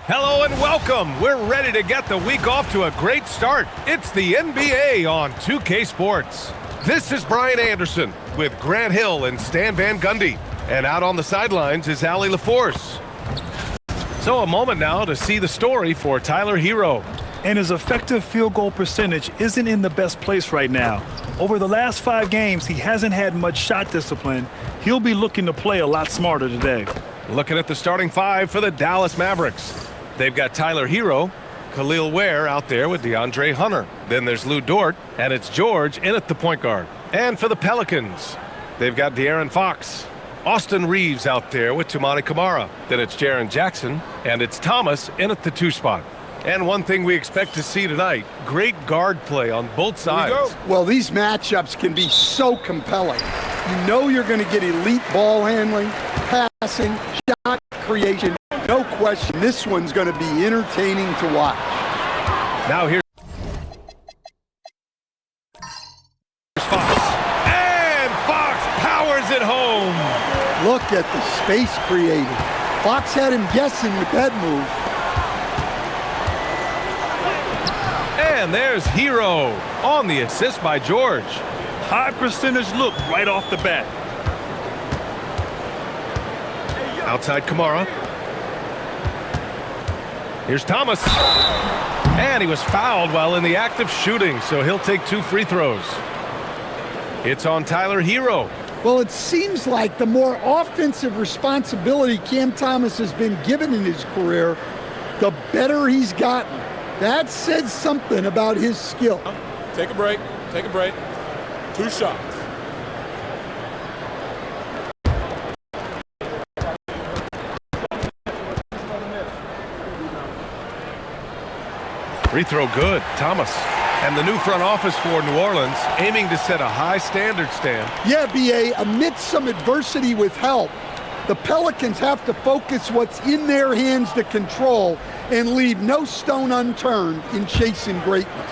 Hello and welcome. We're ready to get the week off to a great start. It's the NBA on 2K Sports. This is Brian Anderson with Grant Hill and Stan Van Gundy. And out on the sidelines is Allie LaForce. So a moment now to see the story for Tyler Hero. And his effective field goal percentage isn't in the best place right now. Over the last 5 games, he hasn't had much shot discipline. He'll be looking to play a lot smarter today. Looking at the starting 5 for the Dallas Mavericks. They've got Tyler Hero, Khalil Ware out there with DeAndre Hunter. Then there's Lou Dort, and it's George in at the point guard. And for the Pelicans, they've got De'Aaron Fox. Austin Reeves out there with Toumani Camara. Then it's Jaren Jackson, and it's Thomas in at the 2 spot. And one thing we expect to see tonight, great guard play on both sides. Well, these matchups can be so compelling. You know you're going to get elite ball handling, passing, shot creation. No question, this one's going to be entertaining to watch. Now here's Fox. And Fox powers it home. Look at the space created. Fox had him guessing with that move. And there's Hero on the assist by George. High percentage look right off the bat. Outside Camara. Here's Thomas. And he was fouled while in the act of shooting, so he'll take 2 free throws. It's on Tyler Hero. Well, it seems like the more offensive responsibility Cam Thomas has been given in his career, the better he's gotten. That says something about his skill. Take a break. Take a break. 2 shots. Free throw good, Thomas. And the new front office for New Orleans aiming to set a high standard, Stan. Yeah, B.A., amidst some adversity with help, the Pelicans have to focus what's in their hands to control and leave no stone unturned in chasing greatness.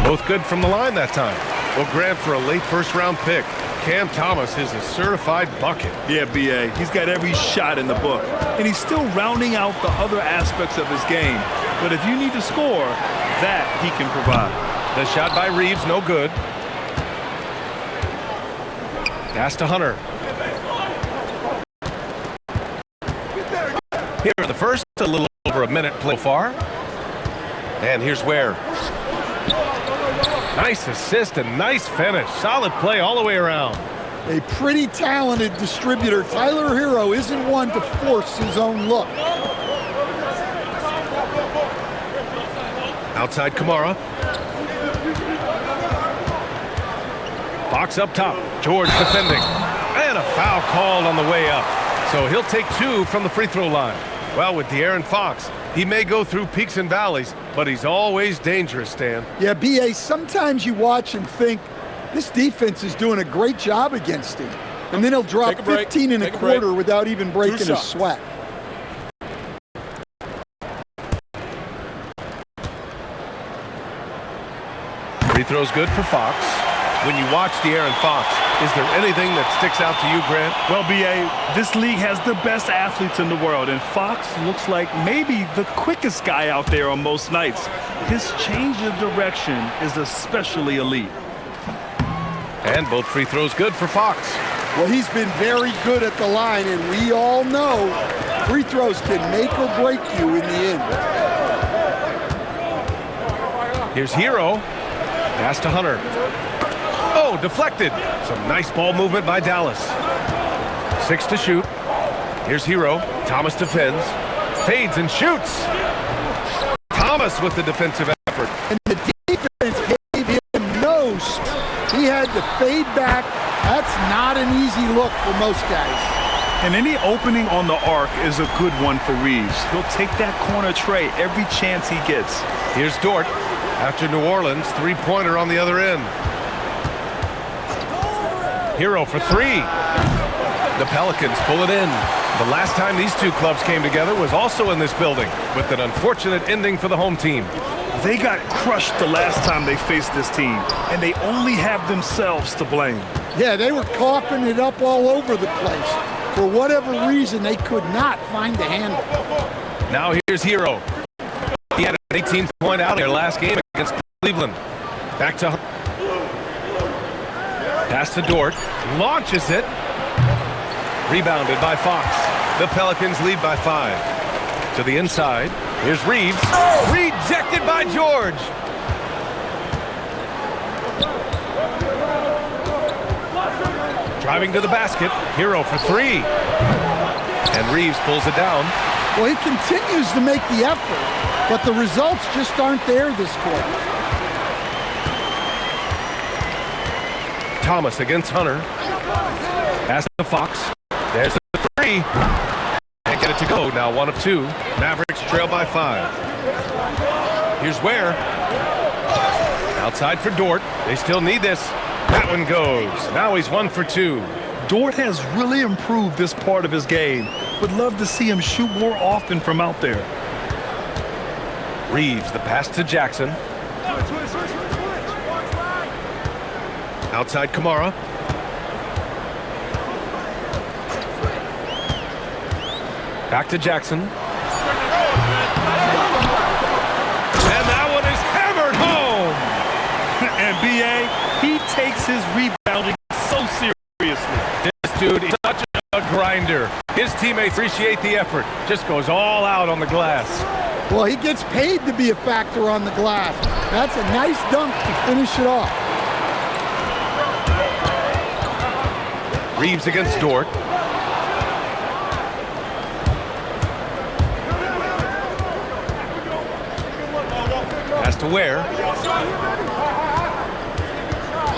Both good from the line that time. Well, Grant, for a late first-round pick, Cam Thomas is a certified bucket. Yeah, B.A., he's got every shot in the book. And he's still rounding out the other aspects of his game. But if you need to score, that he can provide. The shot by Reeves, no good. Pass to Hunter. Here in the first, a little over a minute play so far. And here's Ware. Nice assist and nice finish. Solid play all the way around. A pretty talented distributor. Tyler Hero isn't one to force his own look. Outside Camara. Fox up top. George defending. And a foul called on the way up. So he'll take 2 from the free throw line. Well, with De'Aaron Fox, he may go through peaks and valleys, but he's always dangerous, Stan. Yeah, B.A., sometimes you watch and think, this defense is doing a great job against him. And then he'll drop 15 and a quarter without even breaking a sweat. Free throw's good for Fox. When you watch De'Aaron Fox, is there anything that sticks out to you, Grant? Well, B.A., this league has the best athletes in the world, and Fox looks like maybe the quickest guy out there on most nights. His change of direction is especially elite. And both free throws good for Fox. Well, he's been very good at the line, and we all know free throws can make or break you in the end. Here's Hero. Pass to Hunter. Oh, deflected. Some nice ball movement by Dallas. 6 to shoot. Here's Hero. Thomas defends. Fades and shoots. Thomas with the defensive effort. And the defense gave him no space. He had to fade back. That's not an easy look for most guys. And any opening on the arc is a good one for Reeves. He'll take that corner tray every chance he gets. Here's Dort. After New Orleans, 3-pointer on the other end. Hero for 3. The Pelicans pull it in. The last time these two clubs came together was also in this building, with an unfortunate ending for the home team. They got crushed the last time they faced this team, and they only have themselves to blame. Yeah, they were coughing it up all over the place. For whatever reason, they could not find the handle. Now here's Hero. He had an 18-point out in their last game against Cleveland. Back to pass to Dort. Launches it. Rebounded by Fox. The Pelicans lead by 5. To the inside. Here's Reeves. Rejected by George. Driving to the basket. Hero for 3. And Reeves pulls it down. Well, he continues to make the effort, but the results just aren't there this quarter. Thomas against Hunter. Pass to Fox. There's the 3. Can't get it to go. Now 1 of 2. Mavericks trail by 5. Here's Ware. Outside for Dort. They still need this. That one goes. Now he's 1 for 2. Dort has really improved this part of his game. Would love to see him shoot more often from out there. Reeves, the pass to Jackson. Outside Kamara. Back to Jackson. And that one is hammered home. And B.A., he takes his rebounding so seriously. This dude is such a grinder. His teammates appreciate the effort. Just goes all out on the glass. Well, he gets paid to be a factor on the glass. That's a nice dunk to finish it off. Reeves against Dort. Pass to Ware.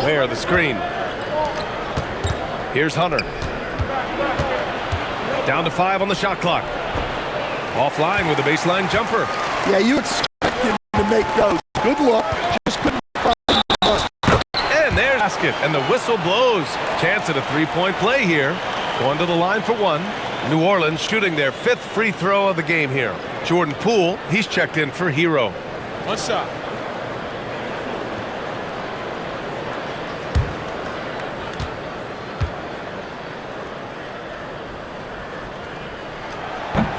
Ware, the screen. Here's Hunter. Down to 5 on the shot clock. Offline with a baseline jumper. Yeah, you expect him to make those. Good look. Just couldn't find the And there's the basket. And the whistle blows. Chance at a 3-point play here. Going to the line for 1. New Orleans shooting their 5th free throw of the game here. Jordan Poole, he's checked in for Hero. 1 shot.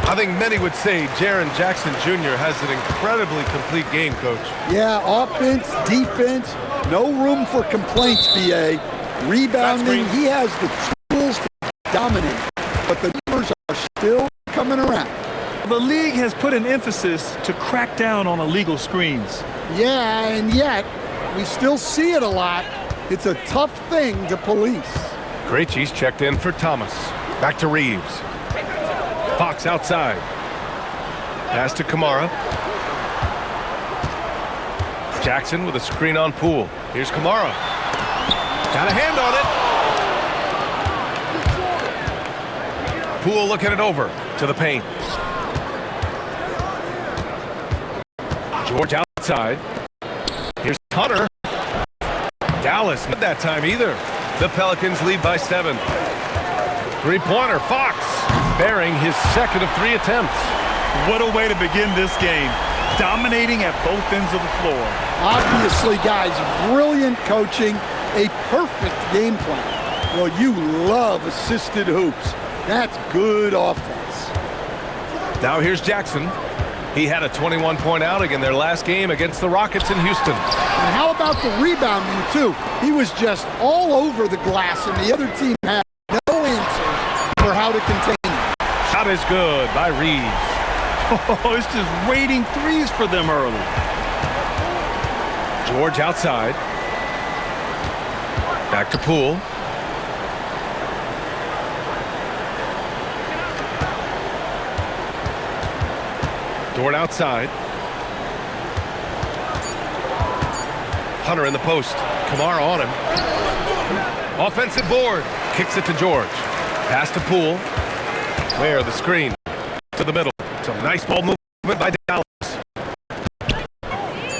I think many would say Jaren Jackson Jr. has an incredibly complete game, Coach. Yeah, offense, defense, no room for complaints, B.A. Rebounding, he has the tools to dominate, but the numbers are still coming around. The league has put an emphasis to crack down on illegal screens. Yeah, and yet, we still see it a lot. It's a tough thing to police. Krejci's checked in for Thomas. Back to Reeves. Fox outside. Pass to Kamara. Jackson with a screen on Poole. Here's Kamara. Got a hand on it. Poole looking it over to the paint. George outside. Here's Hunter. Dallas, not that time either. The Pelicans lead by 7. Three-pointer, Fox, bearing his 2nd of 3 attempts. What a way to begin this game. Dominating at both ends of the floor. Obviously, guys, brilliant coaching, a perfect game plan. Well, you love assisted hoops. That's good offense. Now here's Jackson. He had a 21-point outing in their last game against the Rockets in Houston. And how about the rebounding, too? He was just all over the glass, and the other team had no answers for how to contain him. Shot is good by Reeves. Oh, it's just raining threes for them early. George outside. Back to Poole. Dort outside. Hunter in the post. Kamara on him. Offensive board. Kicks it to George. Pass to Poole. Where the screen. To the middle. Some nice ball movement by Dallas.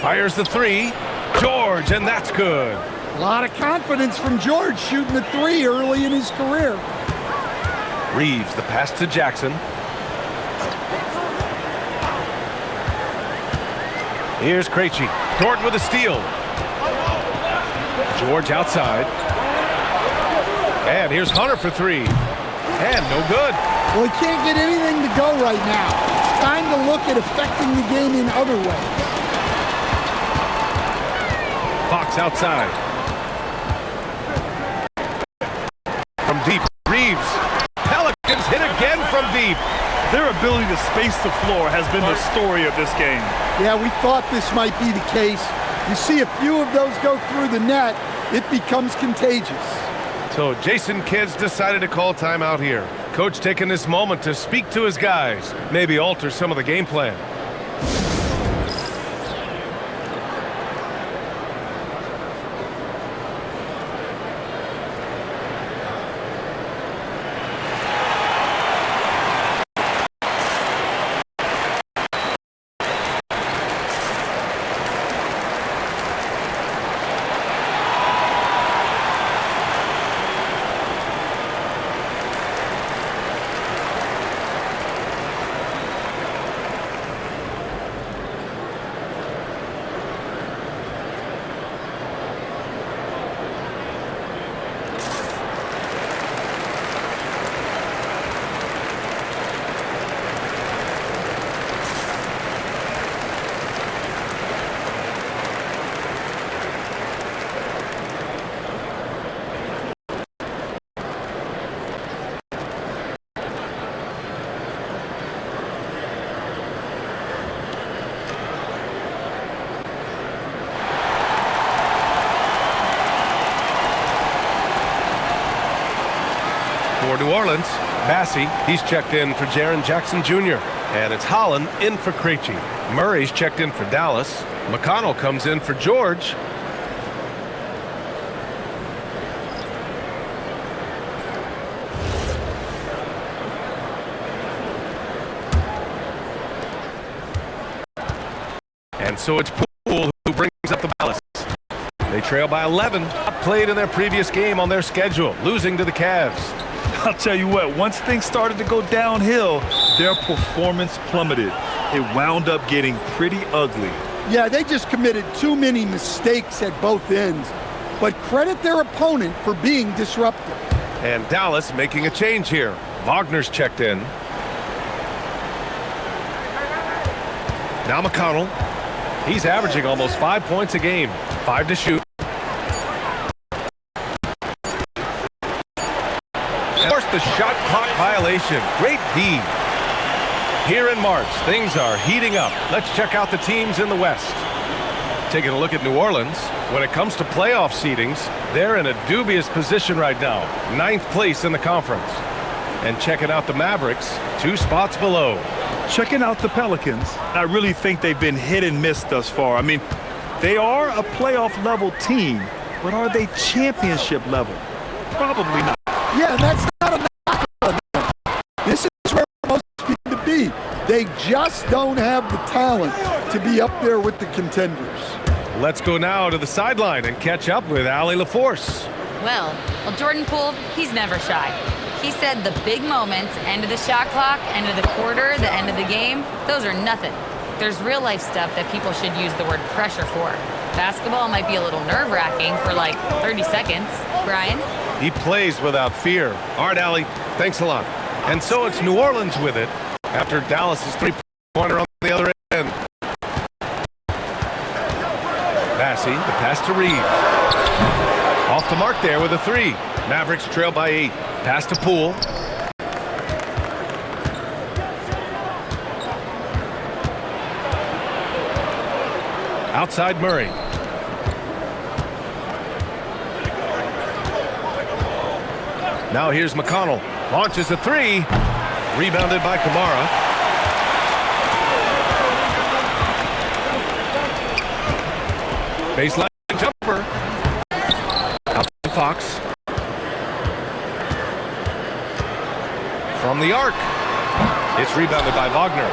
Fires the 3. George, and that's good. A lot of confidence from George shooting the 3 early in his career. Reeves, the pass to Jackson. Here's Krejci. Dort with a steal. George outside. And here's Hunter for three. And no good. Well, he can't get anything to go right now. It's time to look at affecting the game in other ways. Fox outside. From deep, Reeves. Pelicans hit again from deep. Their ability to space the floor has been the story of this game. Yeah, we thought this might be the case. You see a few of those go through the net, it becomes contagious. So Jason Kidd's decided to call timeout here. Coach taking this moment to speak to his guys, maybe alter some of the game plan. For New Orleans, Bassey, he's checked in for Jaren Jackson Jr. And it's Holland in for Krejci. Murray's checked in for Dallas. McConnell comes in for George. And so it's Poole who brings up the ballast. They trail by 11. Played in their previous game on their schedule, losing to the Cavs. I'll tell you what, once things started to go downhill, their performance plummeted. It wound up getting pretty ugly. Yeah, they just committed too many mistakes at both ends. But credit their opponent for being disruptive. And Dallas making a change here. Wagner's checked in. Now McConnell. He's averaging almost 5 points a game. 5 to shoot. Forced the shot clock violation. Great D. Here in March, things are heating up. Let's check out the teams in the West. Taking a look at New Orleans. When it comes to playoff seedings, they're in a dubious position right now. 9th place in the conference. And checking out the Mavericks, 2 spots below. Checking out the Pelicans, I really think they've been hit and miss thus far. I mean, they are a playoff level team, but are they championship level? Probably not. Yeah, that's not a knock on them. This is where they're supposed to be. They just don't have the talent to be up there with the contenders. Let's go now to the sideline and catch up with Allie LaForce. Well, Jordan Poole, he's never shy. He said the big moments, end of the shot clock, end of the quarter, the end of the game, those are nothing. There's real life stuff that people should use the word pressure for. Basketball might be a little nerve-wracking for like 30 seconds. Brian? He plays without fear. All right, Allie, thanks a lot. And so it's New Orleans with it after Dallas's three-pointer on the other end. Bassey, the pass to Reeves. Off the mark there with a 3. Mavericks trail by 8. Pass to Poole. Outside Murray. Now here's McConnell. Launches a 3. Rebounded by Kamara. Baseline jumper. Out to Fox. From the arc. It's rebounded by Wagner.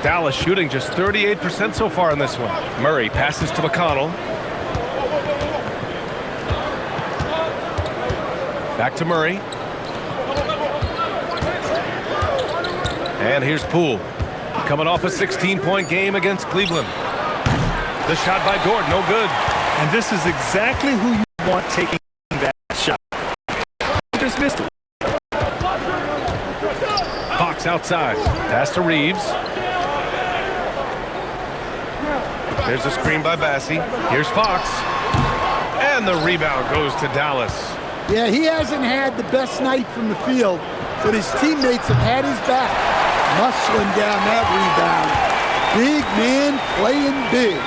Dallas shooting just 38% so far in this one. Murray passes to McConnell. Back to Murray. And here's Poole. Coming off a 16-point game against Cleveland. The shot by Dort, no good. And this is exactly who you want taking that shot. Just missed it. Fox outside. Pass to Reeves. There's a screen by Bassie. Here's Fox. And the rebound goes to Dallas. Yeah, he hasn't had the best night from the field, but his teammates have had his back, muscling down that rebound. Big man playing big.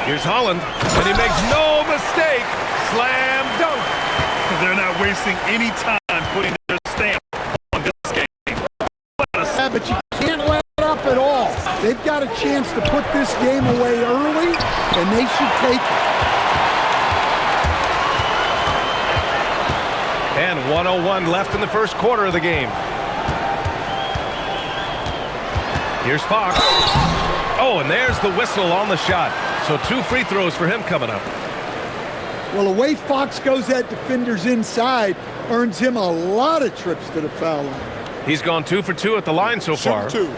Here's Holland, and he makes no mistake. Slam dunk. They're not wasting any time putting their stamp on this game. Yeah, but you can't let up at all. They've got a chance to put this game away early, and they should take it. And 1:01 left in the first quarter of the game. Here's Fox. Oh, and there's the whistle on the shot. So 2 free throws for him coming up. Well, the way Fox goes at defenders inside earns him a lot of trips to the foul line. He's gone 2 for 2 at the line so far. 2.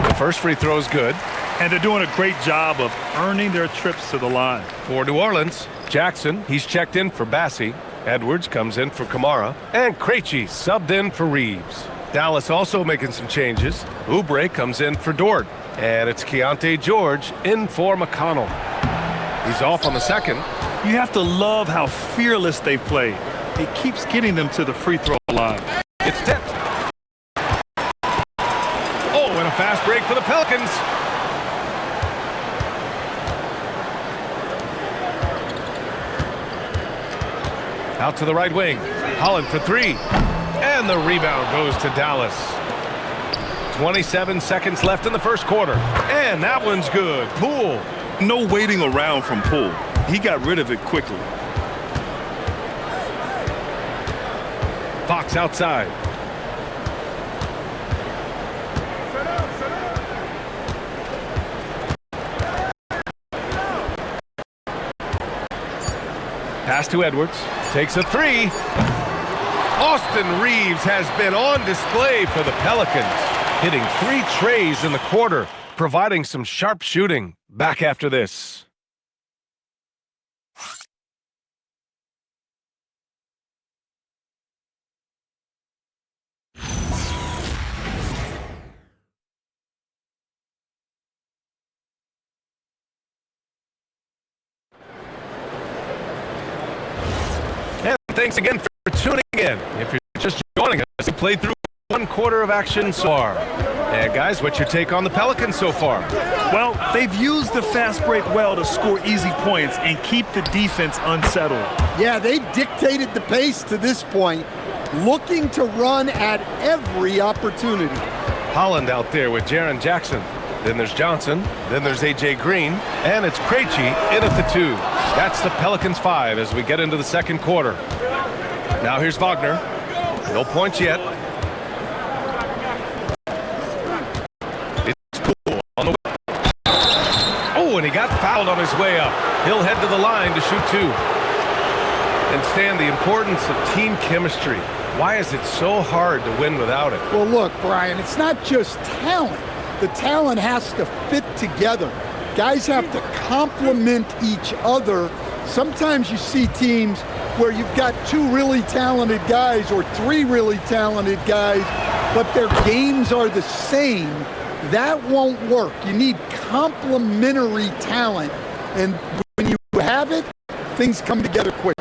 The first free throw is good. And they're doing a great job of earning their trips to the line. For New Orleans, Jackson, he's checked in for Bassie. Edwards comes in for Kamara. And Krejci subbed in for Reeves. Dallas also making some changes. Oubre comes in for Dort. And it's Keontae George in for McConnell. He's off on the second. You have to love how fearless they play. It keeps getting them to the free throw line. It's tipped. Oh, and a fast break for the Pelicans. Out to the right wing. Holland for 3. And the rebound goes to Dallas. 27 seconds left in the first quarter. And that one's good. Poole. No waiting around from Poole. He got rid of it quickly. Fox outside. Pass to Edwards. Takes a 3. Austin Reeves has been on display for the Pelicans, hitting 3 trays in the quarter, providing some sharp shooting. Back after this. And thanks again for tuning in. If you're just joining us, we played through 1 quarter of action so far. And guys, what's your take on the Pelicans so far? Well, they've used the fast break well to score easy points and keep the defense unsettled. Yeah, they've dictated the pace to this point, looking to run at every opportunity. Holland out there with Jaren Jackson. Then there's Johnson. Then there's A.J. Green. And it's Krejci in at the 2. That's the Pelicans 5 as we get into the second quarter. Now here's Wagner. No points yet. It's Poole on the way. Oh, and he got fouled on his way up. He'll head to the line to shoot 2. And Stan, the importance of team chemistry. Why is it so hard to win without it? Well, look, Brian, it's not just talent. The talent has to fit together. Guys have to complement each other. Sometimes you see teams where you've got 2 really talented guys or 3 really talented guys, but their games are the same. That won't work. You need complementary talent. And when you have it, things come together quick.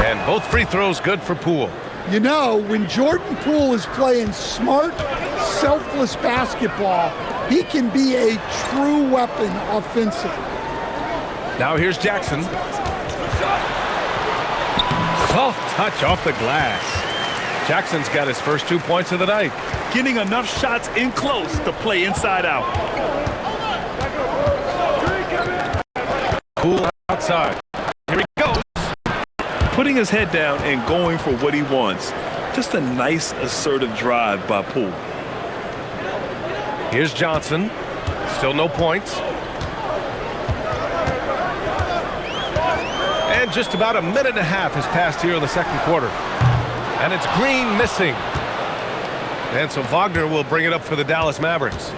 And both free throws good for Poole. You know, when Jordan Poole is playing smart, selfless basketball, he can be a true weapon offensively. Now here's Jackson. Soft touch off the glass. Jackson's got his first 2 points of the night. Getting enough shots in close to play inside out. Poole outside. Here he goes. Putting his head down and going for what he wants. Just a nice, assertive drive by Poole. Here's Johnson. Still no points. And just about a minute and a half has passed here in the second quarter. And it's Green missing. And so Wagner will bring it up for the Dallas Mavericks.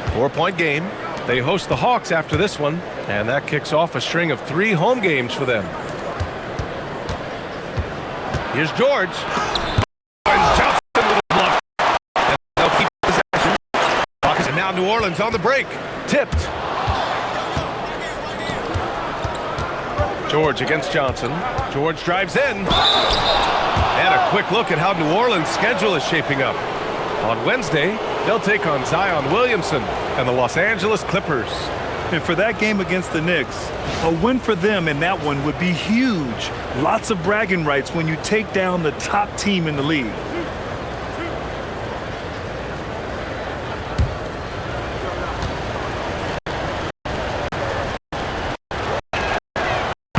4-point game. They host the Hawks after this one, and that kicks off a string of 3 home games for them. Here's George. And Johnson with a block. And they'll keep possession. And now New Orleans on the break. Tipped. George against Johnson. George drives in. And a quick look at how New Orleans' schedule is shaping up. On Wednesday, they'll take on Zion Williamson and the Los Angeles Clippers. And for that game against the Knicks, a win for them in that one would be huge. Lots of bragging rights when you take down the top team in the league.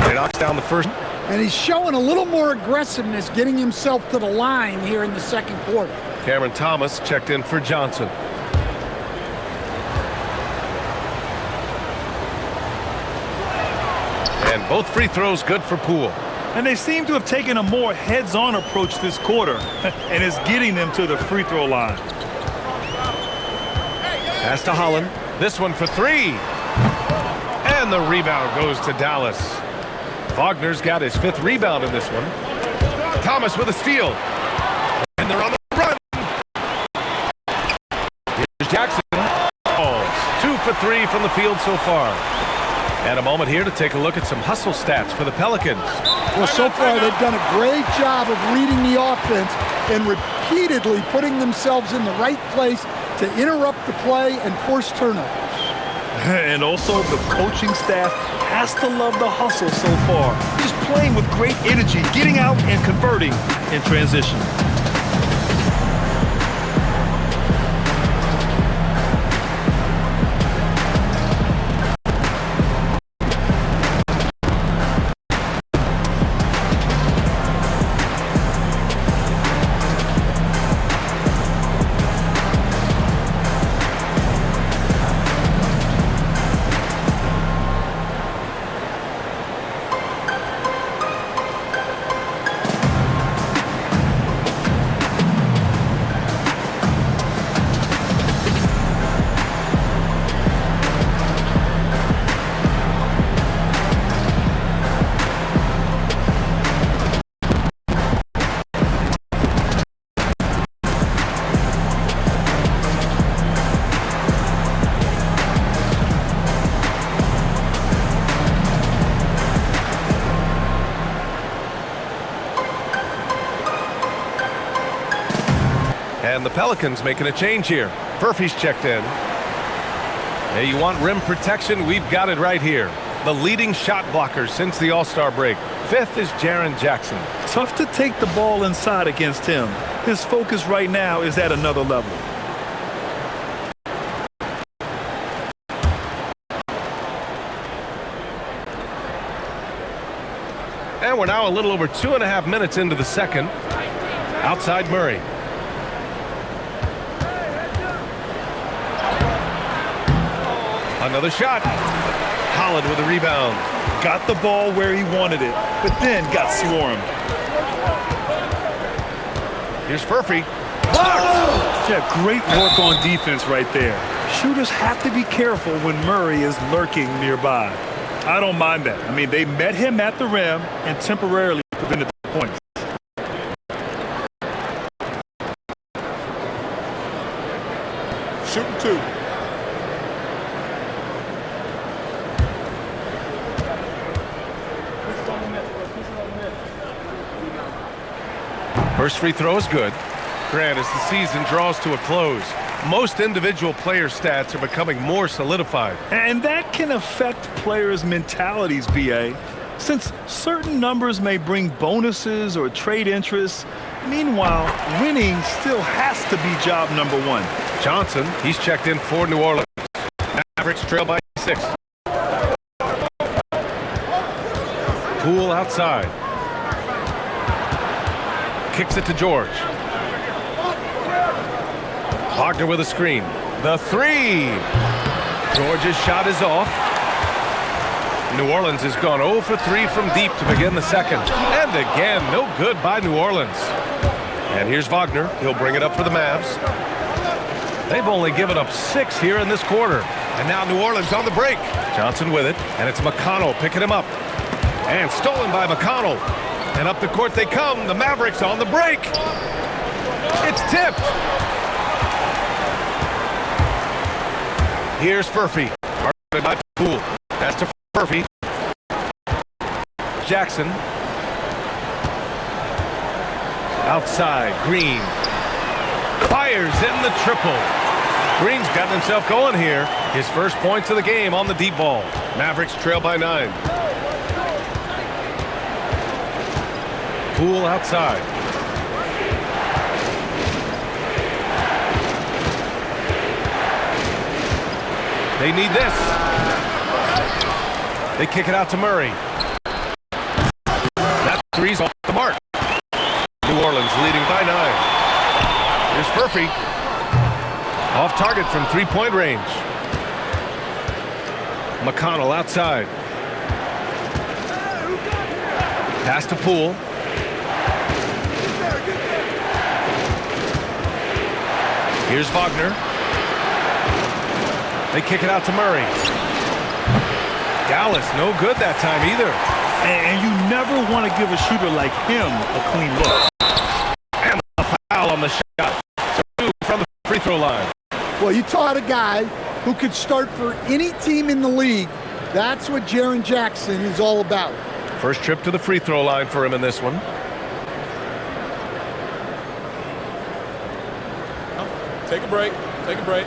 He knocks down the first. And he's showing a little more aggressiveness, getting himself to the line here in the second quarter. Cameron Thomas checked in for Johnson. And both free throws good for Poole. And they seem to have taken a more heads-on approach this quarter, and it's getting them to the free throw line. Pass to Holland. This one for 3. And the rebound goes to Dallas. Wagner's got his 5th rebound in this one. Thomas with a steal. And they're on the run. Here's Jackson. 2 for 3 from the field so far. And a moment here to take a look at some hustle stats for the Pelicans. Well, so far they've done a great job of reading the offense and repeatedly putting themselves in the right place to interrupt the play and force turnovers. And also the coaching staff has to love the hustle so far. Just playing with great energy, getting out and converting in transition. And the Pelicans making a change here. Murphy's checked in. Hey, you want rim protection? We've got it right here. The leading shot blocker since the All-Star break. 5th is Jaren Jackson. Tough to take the ball inside against him. His focus right now is at another level. And we're now a little over 2.5 minutes into the second. Outside Murray. Another shot. Holland with a rebound. Got the ball where he wanted it, but then got swarmed. Here's Murphy. Yeah, great work on defense right there. Shooters have to be careful when Murray is lurking nearby. I don't mind that. I mean, they met him at the rim and temporarily prevented the points. Shooting 2. First free throw is good. Grant, as the season draws to a close, most individual player stats are becoming more solidified. And that can affect players' mentalities, B.A., since certain numbers may bring bonuses or trade interests. Meanwhile, winning still has to be job number 1. Johnson, he's checked in for New Orleans. Mavericks trail by 6. Poole outside. Kicks it to George. Wagner with a screen. The 3. George's shot is off. New Orleans has gone 0 for 3 from deep to begin the second. And again, no good by New Orleans. And here's Wagner. He'll bring it up for the Mavs. They've only given up 6 here in this quarter. And now New Orleans on the break. Johnson with it, and it's McConnell picking him up. And stolen by McConnell. And up the court they come. The Mavericks on the break. It's tipped. Here's Furphy. Guarded by Poole. Pass to Furphy. Jackson. Outside, Green. Fires in the triple. Green's gotten himself going here. His first points of the game on the deep ball. Mavericks trail by 9. Poole outside. They need this. They kick it out to Murray. That three's off the mark. New Orleans leading by 9. Here's Furphy. Off target from three-point range. McConnell outside. Pass to Poole. Here's Wagner. They kick it out to Murray. Dallas, no good that time either. And you never want to give a shooter like him a clean look. And a foul on the shot. So from the free throw line. Well, you taught a guy who could start for any team in the league. That's what Jaren Jackson is all about. First trip to the free throw line for him in this one. Take a break. Take a break.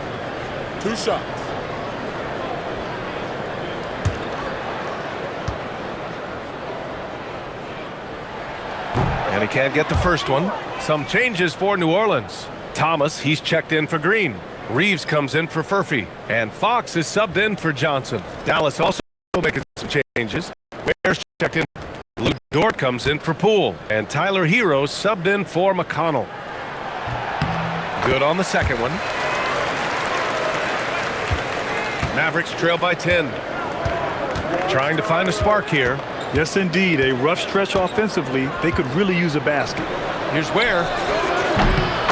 2 shots. And he can't get the first one. Some changes for New Orleans. Thomas, he's checked in for Green. Reeves comes in for Furphy. And Fox is subbed in for Johnson. Dallas also making some changes. Ware's checked in. Lou Dort comes in for Poole. And Tyler Hero subbed in for McConnell. Good on the second one. Mavericks trail by 10. Trying to find a spark here. Yes, indeed. A rough stretch offensively. They could really use a basket. Here's Ware.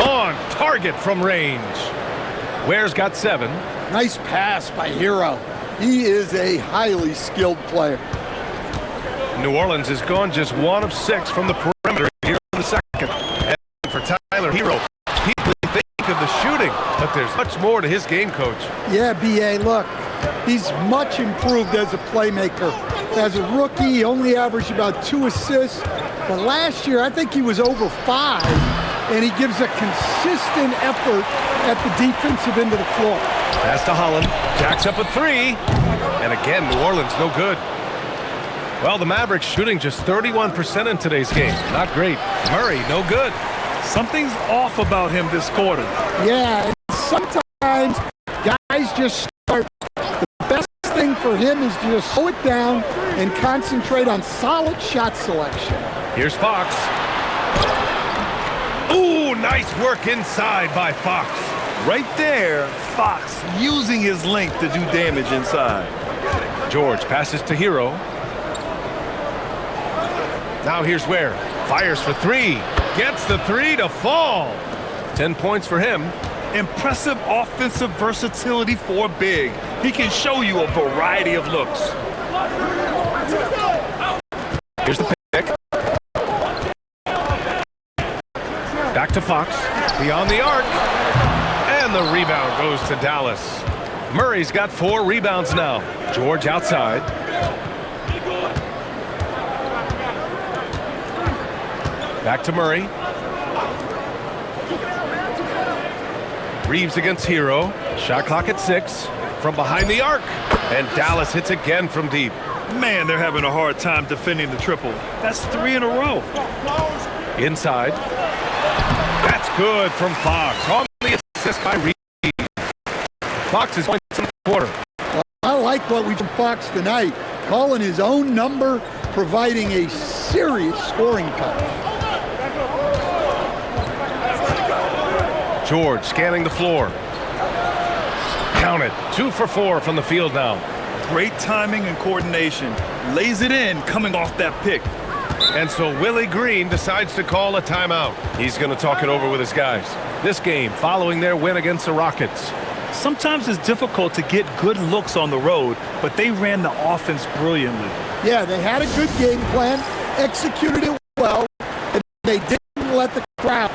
On target from range. Ware's got 7. Nice pass by Hero. He is a highly skilled player. New Orleans has gone just 1 of 6 from the perimeter here in the second. And for Tyler Hero, people think of the shooting, but there's much more to his game, Coach. Yeah, B.A., look, he's much improved as a playmaker. As a rookie, he only averaged about 2 assists, but last year I think he was over 5, and he gives a consistent effort at the defensive end of the floor. Pass to Holland. Jacks up a 3. And again, New Orleans no good. Well, the Mavericks shooting just 31% in today's game. Not great. Murray, no good. Something's off about him this quarter. Yeah, and sometimes guys just start. The best thing for him is to just slow it down and concentrate on solid shot selection. Here's Fox. Ooh, nice work inside by Fox. Right there, Fox using his length to do damage inside. George passes to Hero. Now here's Ware. Fires for 3. Gets the 3 to fall. 10 points for him. Impressive offensive versatility for big. He can show you a variety of looks. Here's the pick. Back to Fox. Beyond the arc. And the rebound goes to Dallas. Murray's got 4 rebounds now. George outside. Back to Murray. Reeves against Hero. Shot clock at 6. From behind the arc. And Dallas hits again from deep. Man, they're having a hard time defending the triple. That's 3 in a row. Inside. That's good from Fox. On the assist by Reeves. Fox is going to the quarter. Well, I like what we from Fox tonight. Calling his own number, providing a serious scoring punch. George scanning the floor. Count it. 2 for 4 from the field now. Great timing and coordination. Lays it in coming off that pick. And so Willie Green decides to call a timeout. He's going to talk it over with his guys. This game following their win against the Rockets. Sometimes it's difficult to get good looks on the road, but they ran the offense brilliantly. Yeah, they had a good game plan, executed it well, and they didn't let the crowd.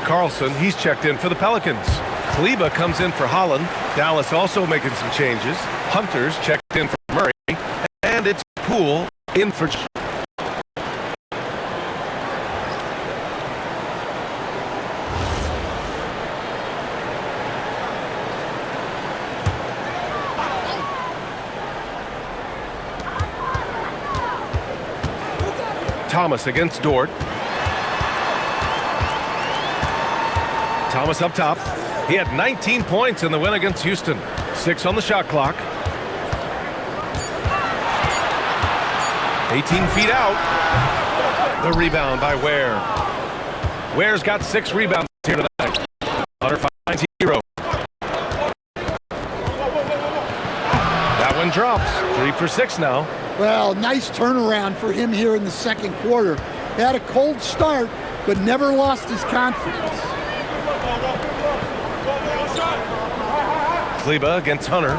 Carlson, he's checked in for the Pelicans. Kleba comes in for Holland. Dallas also making some changes. Hunter's checked in for Murray. And it's Poole in for... Thomas against Dort. Thomas up top. He had 19 points in the win against Houston. 6 on the shot clock. 18 feet out. The rebound by Ware. Ware's got 6 rebounds here tonight. Hunter finds Hero. That one drops. 3 for 6 now. Well, nice turnaround for him here in the second quarter. He had a cold start, but never lost his confidence. Kleba against Hunter.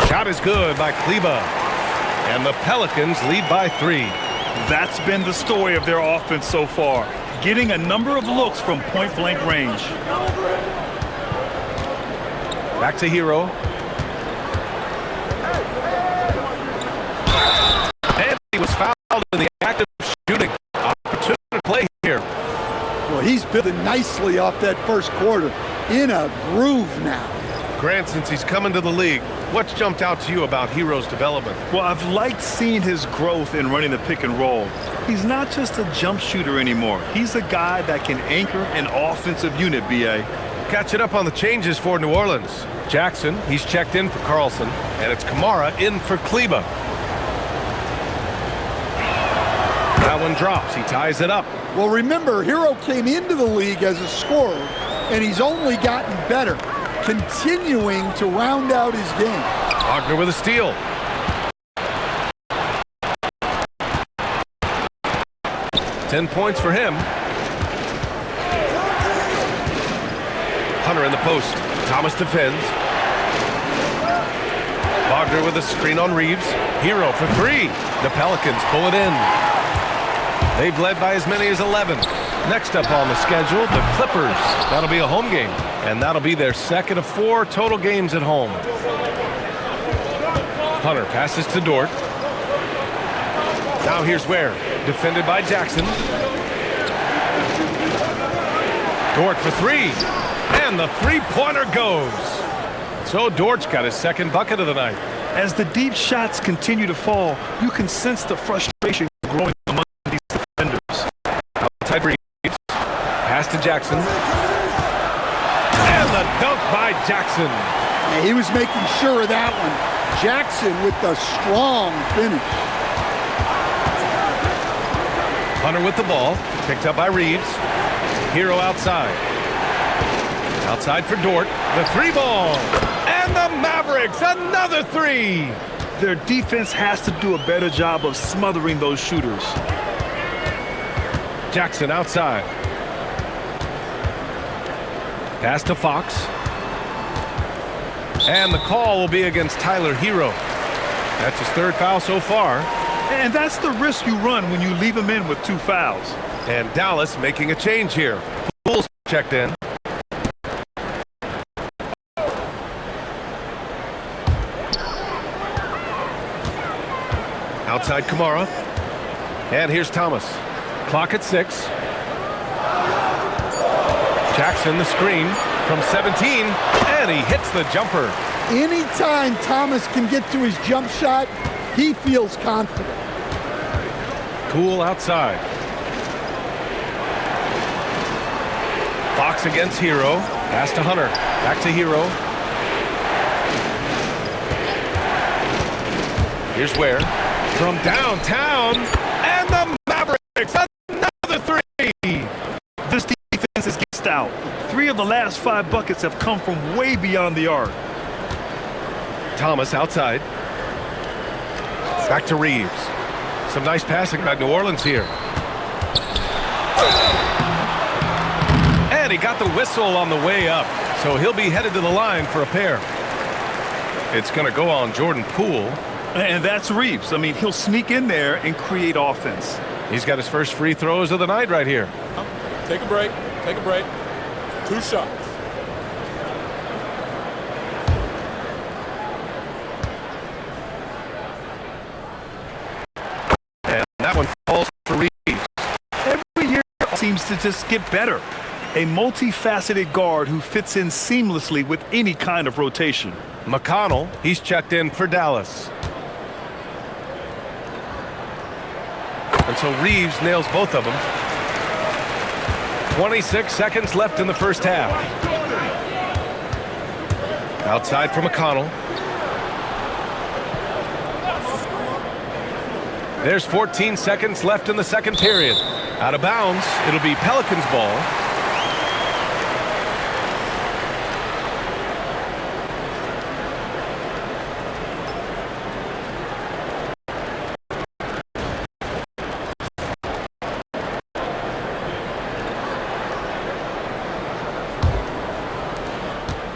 Shot is good by Kleba. And the Pelicans lead by 3. That's been the story of their offense so far. Getting a number of looks from point-blank range. Back to Hero. And he was fouled in the act of shooting. Opportunity to play here. Well, he's building nicely off that first quarter. In a groove now. Grant, since he's come into the league, what's jumped out to you about Hero's development? Well, I've liked seeing his growth in running the pick and roll. He's not just a jump shooter anymore. He's a guy that can anchor an offensive unit, B.A. Catching up on the changes for New Orleans. Jackson, he's checked in for Carlson, and it's Kamara in for Kleba. That one drops. He ties it up. Well, remember, Hero came into the league as a scorer, and he's only gotten better, continuing to round out his game. Wagner with a steal. Ten points for him. Hunter in the post. Thomas defends. Wagner with a screen on Reeves. Hero for 3. The Pelicans pull it in. They've led by as many as 11. Next up on the schedule, the Clippers. That'll be a home game, and that'll be their second of 4 total games at home. Hunter passes to Dort. Now here's Ware, defended by Jackson. Dort for 3, and the three-pointer goes. So Dort's got his second bucket of the night. As the deep shots continue to fall, you can sense the frustration growing among these defenders. Outside Reeves. Pass to Jackson. And the dunk by Jackson. Yeah, he was making sure of that one. Jackson with the strong finish. Hunter with the ball. Picked up by Reeves. Hero outside. Outside for Dort. The 3-ball. And the Mavericks, another 3. Their defense has to do a better job of smothering those shooters. Jackson outside. Pass to Fox. And the call will be against Tyler Hero. That's his third foul so far. And that's the risk you run when you leave him in with 2 fouls. And Dallas making a change here. Poole's checked in. Outside Kamara. And here's Thomas. Clock at 6. Jackson the screen from 17. And he hits the jumper. Anytime Thomas can get to his jump shot, he feels confident. Poole outside. Fox against Hero. Pass to Hunter. Back to Hero. Here's Ware. From downtown. And the Mavericks. Another 3. This defense is stout. 3 of the last 5 buckets have come from way beyond the arc. Thomas outside. Back to Reeves. Some nice passing by New Orleans here. And he got the whistle on the way up, so he'll be headed to the line for a pair. It's going to go on Jordan Poole. And that's Reeves. I mean, he'll sneak in there and create offense. He's got his first free throws of the night right here. Take a break. Take a break. 2 shots. And that one falls for Reeves. Every year seems to just get better. A multifaceted guard who fits in seamlessly with any kind of rotation. McConnell, he's checked in for Dallas. And so Reeves nails both of them. 26 seconds left in the first half. Outside for McConnell. There's 14 seconds left in the second period. Out of bounds, it'll be Pelicans ball.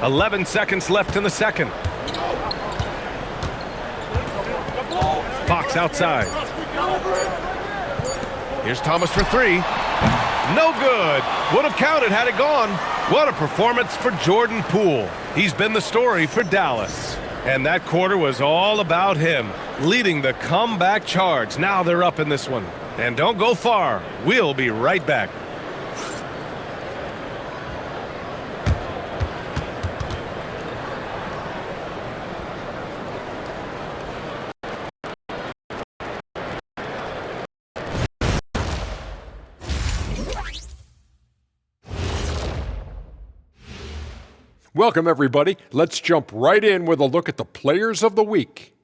.11 seconds left in the second. Fox outside. Here's Thomas for 3. No good. Would have counted had it gone. What a performance for Jordan Poole. He's been the story for Dallas. And that quarter was all about him, leading the comeback charge. Now they're up in this one. And don't go far. We'll be right back. Welcome, everybody. Let's jump right in with a look at the players of the week.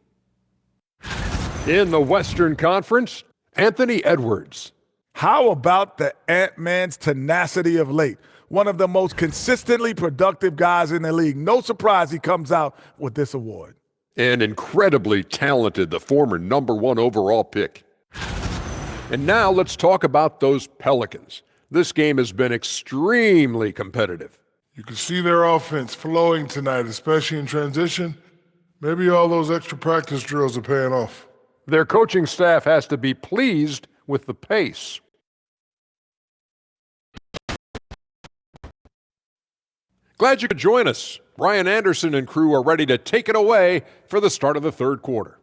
In the Western Conference, Anthony Edwards. How about the Ant-Man's tenacity of late? One of the most consistently productive guys in the league. No surprise he comes out with this award. And incredibly talented, the former #1 overall pick. And now let's talk about those Pelicans. This game has been extremely competitive. You can see their offense flowing tonight, especially in transition. Maybe all those extra practice drills are paying off. Their coaching staff has to be pleased with the pace. Glad you could join us. Brian Anderson and crew are ready to take it away for the start of the third quarter.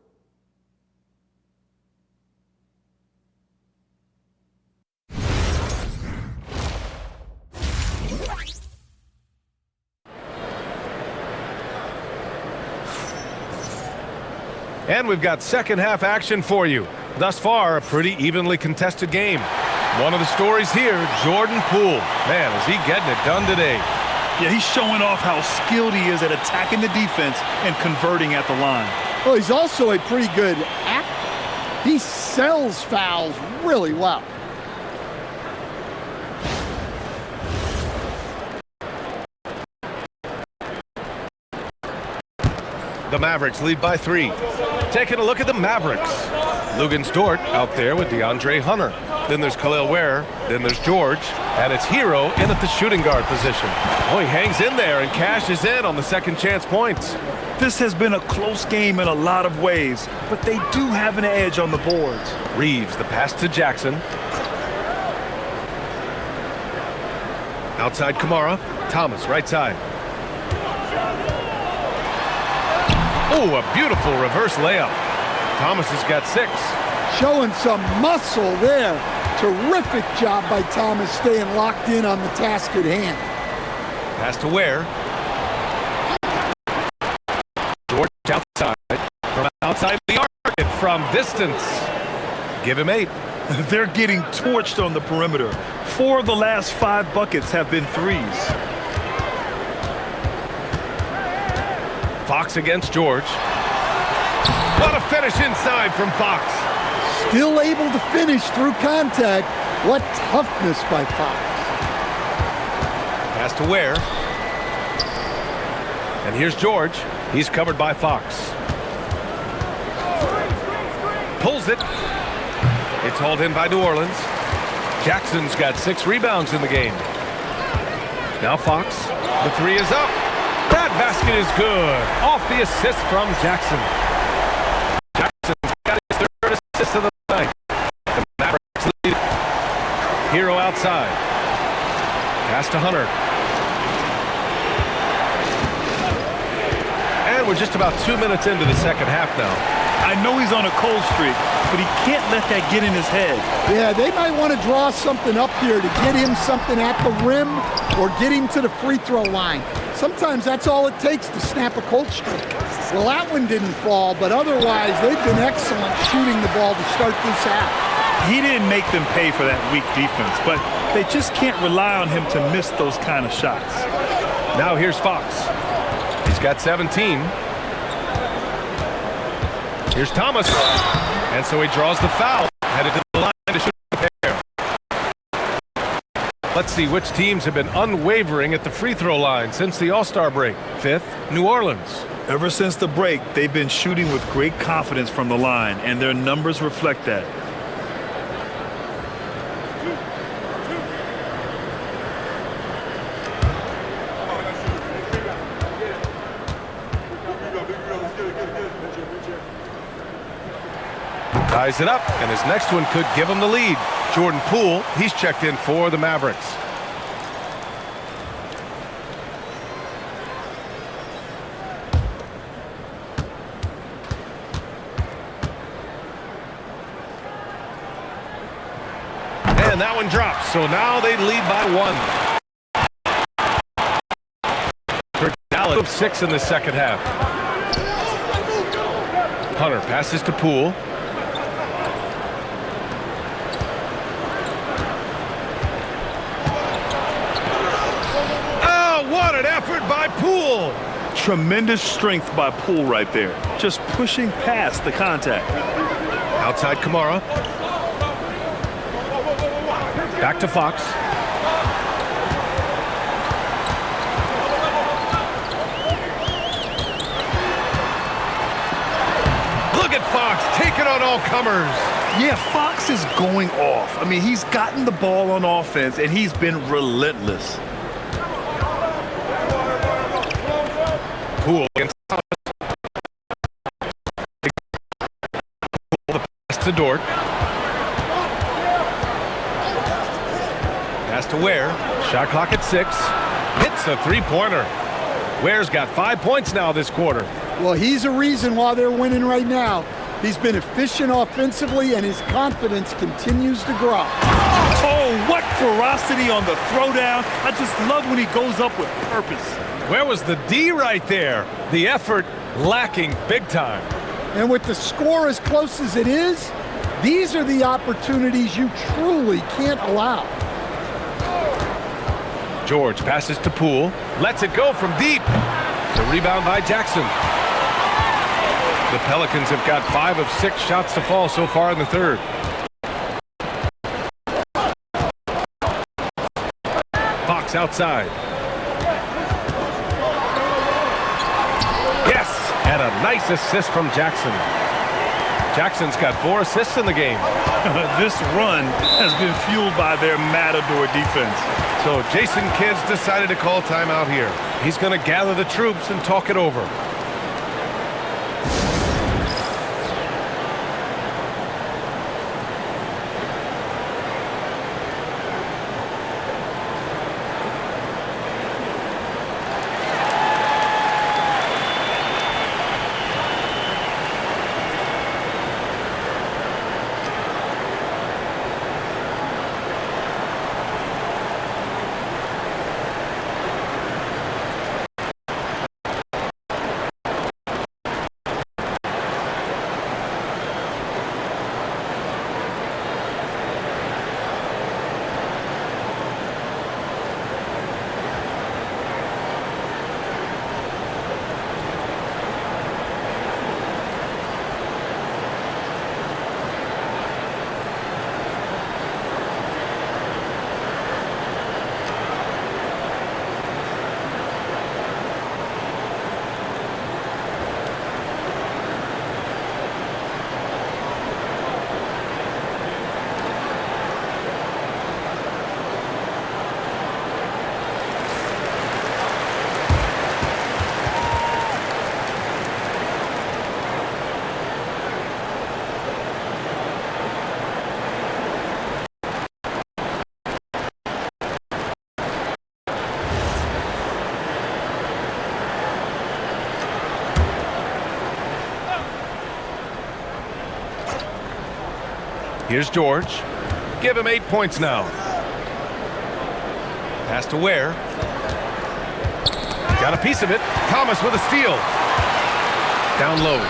And we've got second half action for you. Thus far, a pretty evenly contested game. One of the stories here, Jordan Poole. Man, is he getting it done today. Yeah, he's showing off how skilled he is at attacking the defense and converting at the line. Well, he's also a pretty good actor. He sells fouls really well. The Mavericks lead by 3. Taking a look at the Mavericks. Lugens Dort out there with DeAndre Hunter. Then there's Khalil Ware. Then there's George. And it's Hero in at the shooting guard position. Oh, he hangs in there and cashes in on the second chance points. This has been a close game in a lot of ways, but they do have an edge on the boards. Reeves, the pass to Jackson. Outside Kamara. Thomas, right side. Oh, a beautiful reverse layup. Thomas has got 6. Showing some muscle there. Terrific job by Thomas staying locked in on the task at hand. Pass to Ware. George outside. From outside the arc and from distance. Give him 8. They're getting torched on the perimeter. 4 of the last 5 buckets have been threes. Fox against George. What a finish inside from Fox. Still able to finish through contact. What toughness by Fox. Pass to Ware. And here's George. He's covered by Fox. Pulls it. It's hauled in by New Orleans. Jackson's got 6 rebounds in the game. Now Fox. The 3 is up. That basket is good. Off the assist from Jackson. Jackson's got his 3rd assist of the night. The Mavericks lead. Hero outside. Pass to Hunter. And we're just about 2 minutes into the second half now. I know he's on a cold streak, but he can't let that get in his head. Yeah, they might want to draw something up here to get him something at the rim or get him to the free throw line. Sometimes that's all it takes to snap a cold streak. Well, that one didn't fall, but otherwise they've been excellent shooting the ball to start this out. He didn't make them pay for that weak defense, but they just can't rely on him to miss those kind of shots. Now here's Fox. He's got 17. Here's Thomas. And so he draws the foul. Headed to the line to shoot the pair. Let's see which teams have been unwavering at the free throw line since the All-Star break. 5th, New Orleans. Ever since the break, they've been shooting with great confidence from the line, and their numbers reflect that. Ties it up, and his next one could give him the lead. Jordan Poole, he's checked in for the Mavericks. And that one drops, so now they lead by 1. For Dallas of 6 in the second half. Hunter passes to Poole. What an effort by Poole. Tremendous strength by Poole right there. Just pushing past the contact. Outside Kamara. Back to Fox. Look at Fox taking on all comers. Yeah, Fox is going off. I mean, he's gotten the ball on offense, and he's been relentless. Poole against Thomas. The pass to Dort. Pass to Ware. Shot clock at 6. Hits a 3-pointer. Ware's got 5 points now this quarter. Well, he's a reason why they're winning right now. He's been efficient offensively, and his confidence continues to grow. Oh, what ferocity on the throwdown. I just love when he goes up with purpose. Where was the D right there? The effort lacking big time. And with the score as close as it is, these are the opportunities you truly can't allow. George passes to Poole. Lets it go from deep. The rebound by Jackson. The Pelicans have got 5 of 6 shots to fall so far in the third. Fox outside. Yes, and a nice assist from Jackson. Jackson's got 4 assists in the game. This run has been fueled by their matador defense. So Jason Kidd's decided to call timeout here. He's going to gather the troops and talk it over. Here's George. Give him 8 points now. Pass to Ware. Got a piece of it. Thomas with a steal. Down low.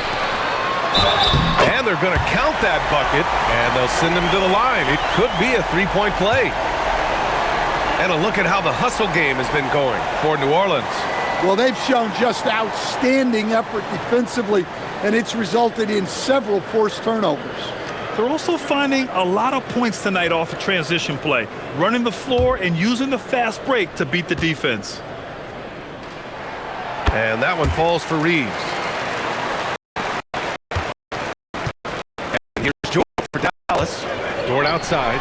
And they're going to count that bucket, and they'll send him to the line. It could be a 3-point play. And a look at how the hustle game has been going for New Orleans. Well, they've shown just outstanding effort defensively, and it's resulted in several forced turnovers. They're also finding a lot of points tonight off a transition play, running the floor and using the fast break to beat the defense. And that one falls for Reeves. And here's George for Dallas. Dort outside.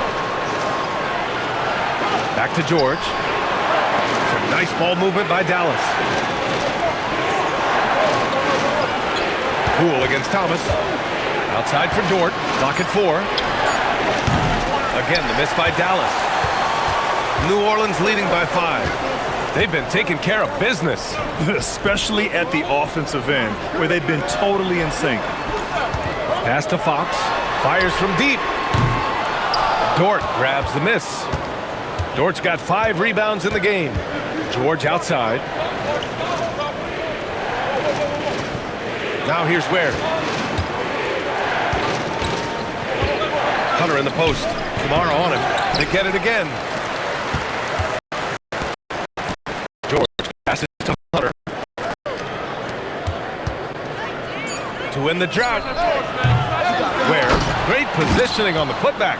Back to George. Some nice ball movement by Dallas. Poole against Thomas. Outside for Dort. Clock at 4. Again, the miss by Dallas. New Orleans leading by 5. They've been taking care of business. Especially at the offensive end, where they've been totally in sync. Pass to Fox. Fires from deep. Dort grabs the miss. Dort's got 5 rebounds in the game. George outside. Now here's Ware. Hunter in the post. Kamara on him. They get it again. George passes to Hunter. To win the drought. Ware. Great positioning on the putback.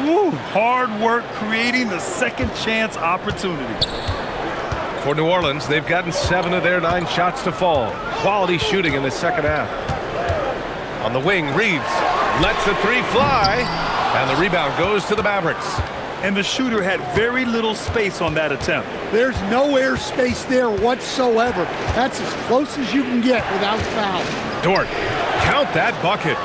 Woo, hard work creating the second chance opportunity. For New Orleans, they've gotten 7 of their 9 shots to fall. Quality shooting in the second half. On the wing, Reeves lets the 3 fly. And the rebound goes to the Mavericks. And the shooter had very little space on that attempt. There's no air space there whatsoever. That's as close as you can get without foul. Dort, count that bucket.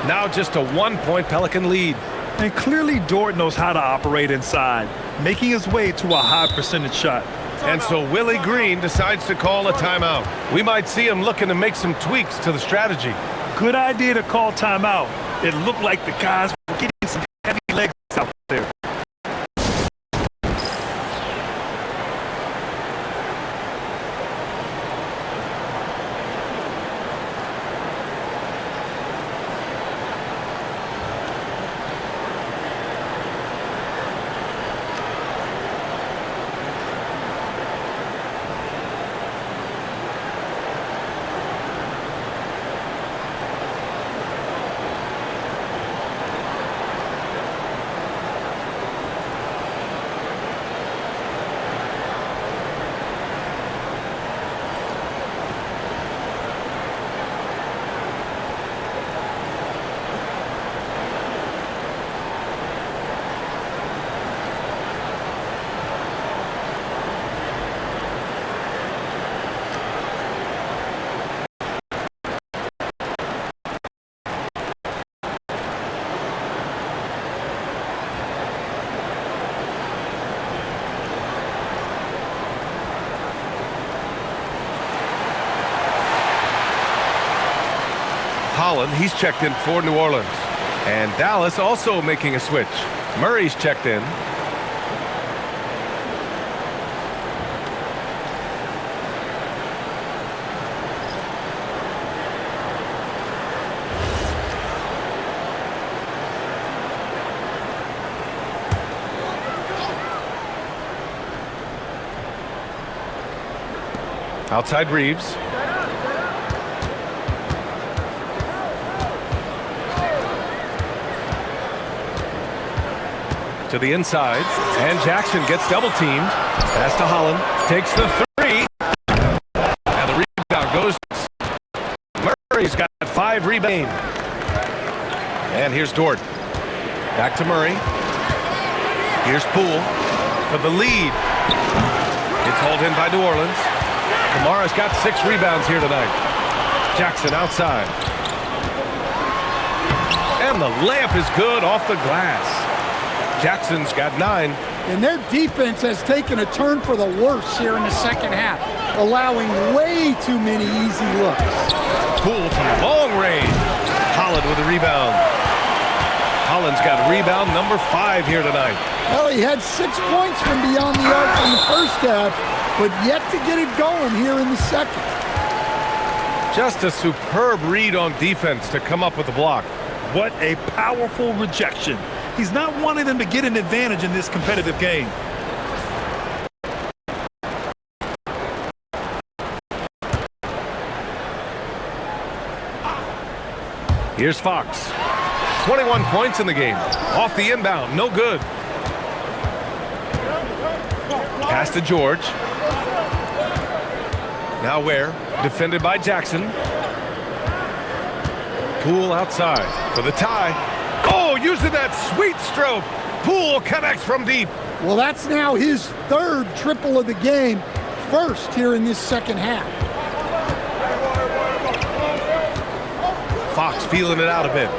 Now just a 1-point Pelican lead. And clearly Dort knows how to operate inside, making his way to a high percentage shot. And so Willie Green decides to call a timeout. We might see him looking to make some tweaks to the strategy. Good idea to call timeout. It looked like the guys were getting some heavy legs out there. Holland, he's checked in for New Orleans. And Dallas also making a switch. Murray's checked in. Outside Reeves. To the inside, and Jackson gets double-teamed. Pass to Holland, takes the three. And the rebound goes. Murray's got 5 rebounds. And here's Dort. Back to Murray. Here's Poole for the lead. It's hauled in by New Orleans. Kamara's got 6 rebounds here tonight. Jackson outside. And the layup is good off the glass. Jackson's got 9. And their defense has taken a turn for the worse here in the second half, allowing way too many easy looks. Poole from long range. Holland with a rebound. Holland's got rebound number 5 here tonight. Well, he had 6 points from beyond the arc in the first half, but yet to get it going here in the second. Just a superb read on defense to come up with the block. What a powerful rejection. He's not wanting them to get an advantage in this competitive game. Here's Fox. 21 points in the game. Off the inbound, no good. Pass to George. Now Ware, defended by Jackson. Poole outside for the tie. Oh, using that sweet stroke. Poole connects from deep. Well, that's now his 3rd triple of the game, first here in this second half. Fox feeling it out a bit.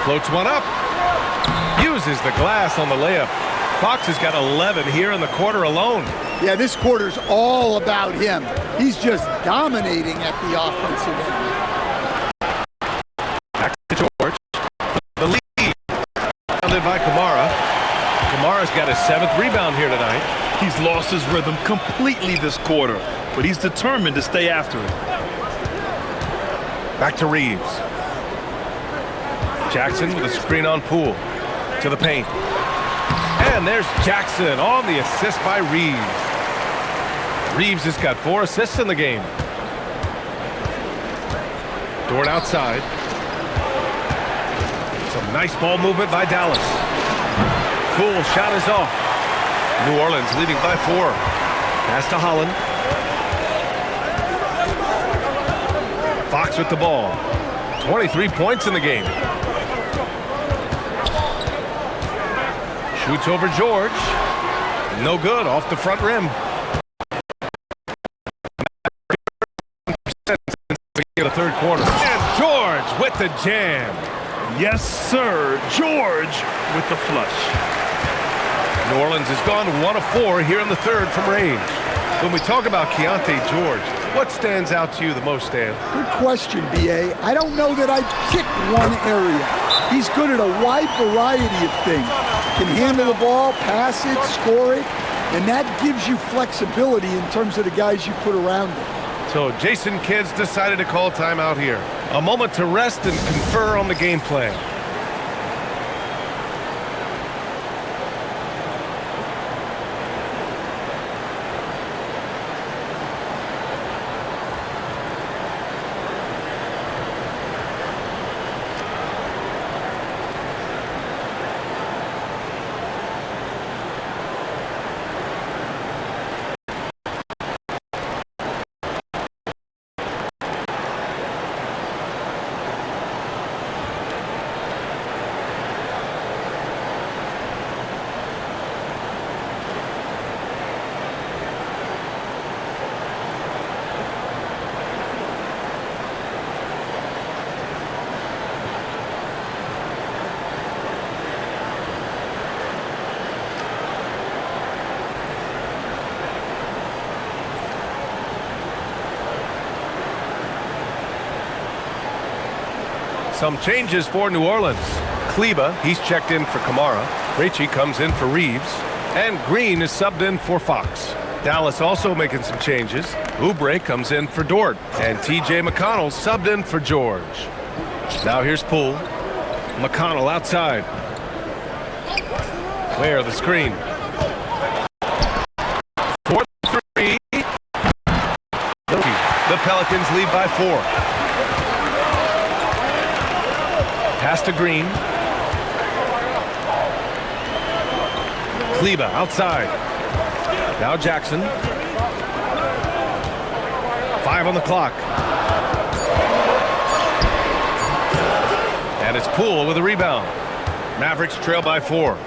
Floats one up. Uses the glass on the layup. Fox has got 11 here in the quarter alone. Yeah, this quarter's all about him. He's just dominating at the offensive end. Back to George. The lead. Founded by Kamara. Kamara's got his 7th rebound here tonight. He's lost his rhythm completely this quarter, but he's determined to stay after it. Back to Reeves. Jackson with a screen on Poole. To the paint. And there's Jackson on the assist by Reeves. Reeves has got 4 assists in the game. Dort outside. Some nice ball movement by Dallas. Poole shot is off. New Orleans leading by 4. Pass to Holland. Fox with the ball. 23 points in the game. Shoots over George. No good, off the front rim. The 3rd quarter. And George with the jam. Yes, sir. George with the flush. New Orleans has gone 1 of 4 here in the 3rd from range. When we talk about Keontae George, what stands out to you the most, Stan? Good question, B.A. I don't know that I'd pick one area. He's good at a wide variety of things. Can handle the ball, pass it, score it, and that gives you flexibility in terms of the guys you put around him. So Jason Kidd's decided to call timeout here. A moment to rest and confer on the game plan. Some changes for New Orleans. Kleba, he's checked in for Kamara. Krejci comes in for Reeves. And Green is subbed in for Fox. Dallas also making some changes. Oubre comes in for Dort. And T.J. McConnell subbed in for George. Now here's Poole. McConnell outside. Where the screen. 4-3. The Pelicans lead by 4. Pass to Green. Kleba outside. Now Jackson. 5 on the clock. And it's Poole with a rebound. Mavericks trail by 4.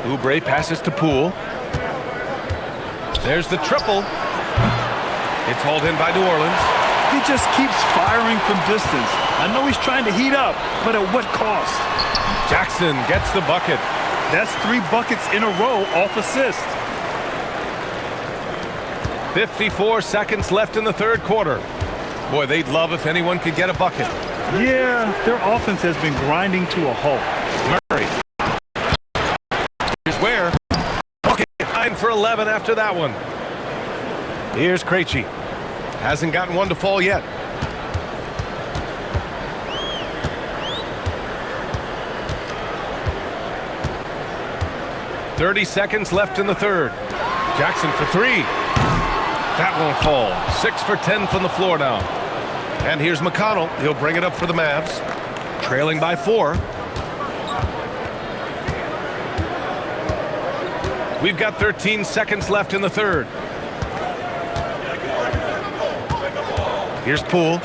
Oubre passes to Poole. There's the triple. It's hauled in by New Orleans. He just keeps firing from distance. I know he's trying to heat up, but at what cost? Jackson gets the bucket. That's 3 buckets in a row off assist. 54 seconds left in the third quarter. Boy, they'd love if anyone could get a bucket. Yeah, their offense has been grinding to a halt. Murray. Here's Ware. Bucket 9 for 11 after that one. Here's Krejci. Hasn't gotten one to fall yet. .30 seconds left in the third. Jackson for 3. That won't fall. 6 for 10 from the floor now. And here's McConnell. He'll bring it up for the Mavs. Trailing by 4. We've got 13 seconds left in the third. Here's Poole.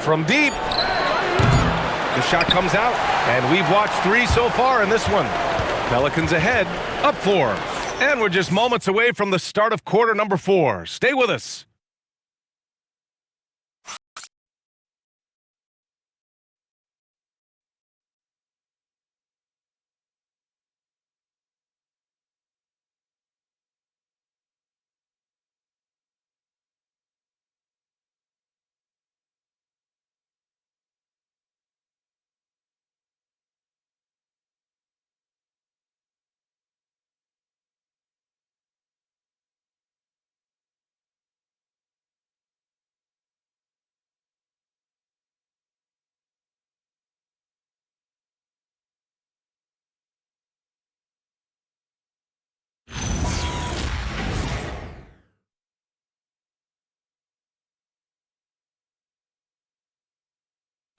From deep. The shot comes out, and we've watched 3 so far in this one. Pelicans ahead, up 4. And we're just moments away from the start of quarter number 4. Stay with us.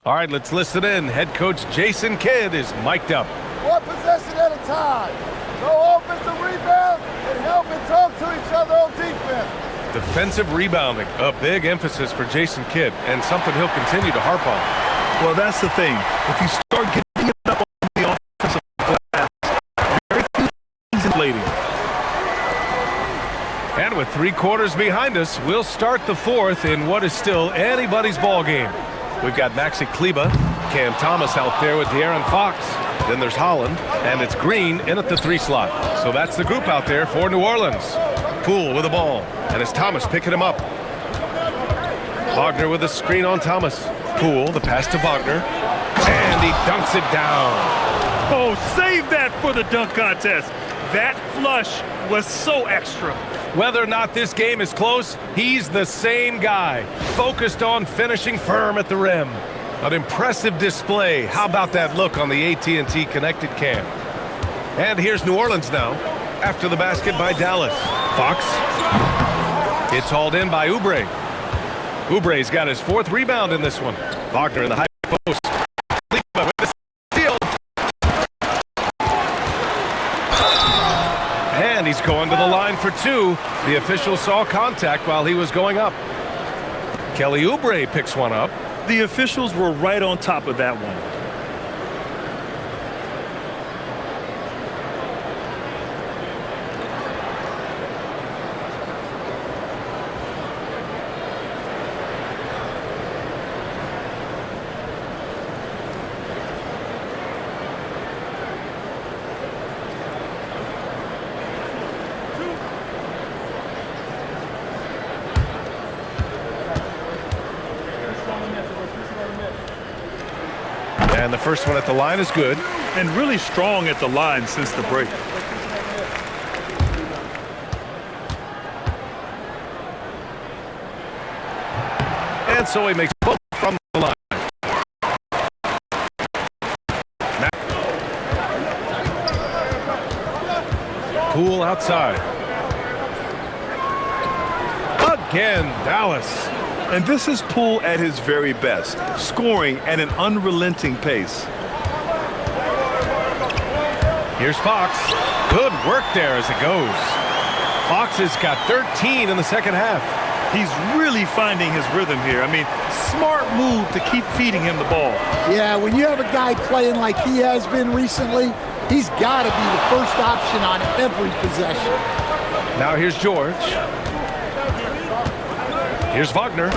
All right, let's listen in. Head coach Jason Kidd is mic'd up. One possession at a time. No offensive rebounds and help and talk to each other on defense. Defensive rebounding, a big emphasis for Jason Kidd, and something he'll continue to harp on. Well, that's the thing. If you start getting it up on the offensive glass, very few things in leading. And with 3 quarters behind us, we'll start the 4th in what is still anybody's ball game. We've got Maxi Kleba, Cam Thomas out there with De'Aaron Fox. Then there's Holland, and it's Green in at the 3 slot. So that's the group out there for New Orleans. Poole with the ball, and it's Thomas picking him up. Wagner with the screen on Thomas. Poole, the pass to Wagner, and he dunks it down. Oh, save that for the dunk contest. That flush was so extra. Whether or not this game is close, he's the same guy, focused on finishing firm at the rim. An impressive display. How about that look on the AT&T connected cam? And here's New Orleans now, after the basket by Dallas. Fox. It's hauled in by Oubre. Oubre's got his 4th rebound in this one. Wagner in the high post. Kleba with the steal. And he's going to the line for 2. The official saw contact while he was going up. Kelly Oubre picks one up. The officials were right on top of that one. And the first one at the line is good. And really strong at the line since the break. And so he makes both from the line. Poole outside. Again, Dallas. And this is Poole at his very best, scoring at an unrelenting pace. Here's Fox. Good work there as it goes. Fox has got 13 in the second half. He's really finding his rhythm here. I mean, smart move to keep feeding him the ball. Yeah, when you have a guy playing like he has been recently, he's got to be the first option on every possession. Now here's George. Here's Wagner.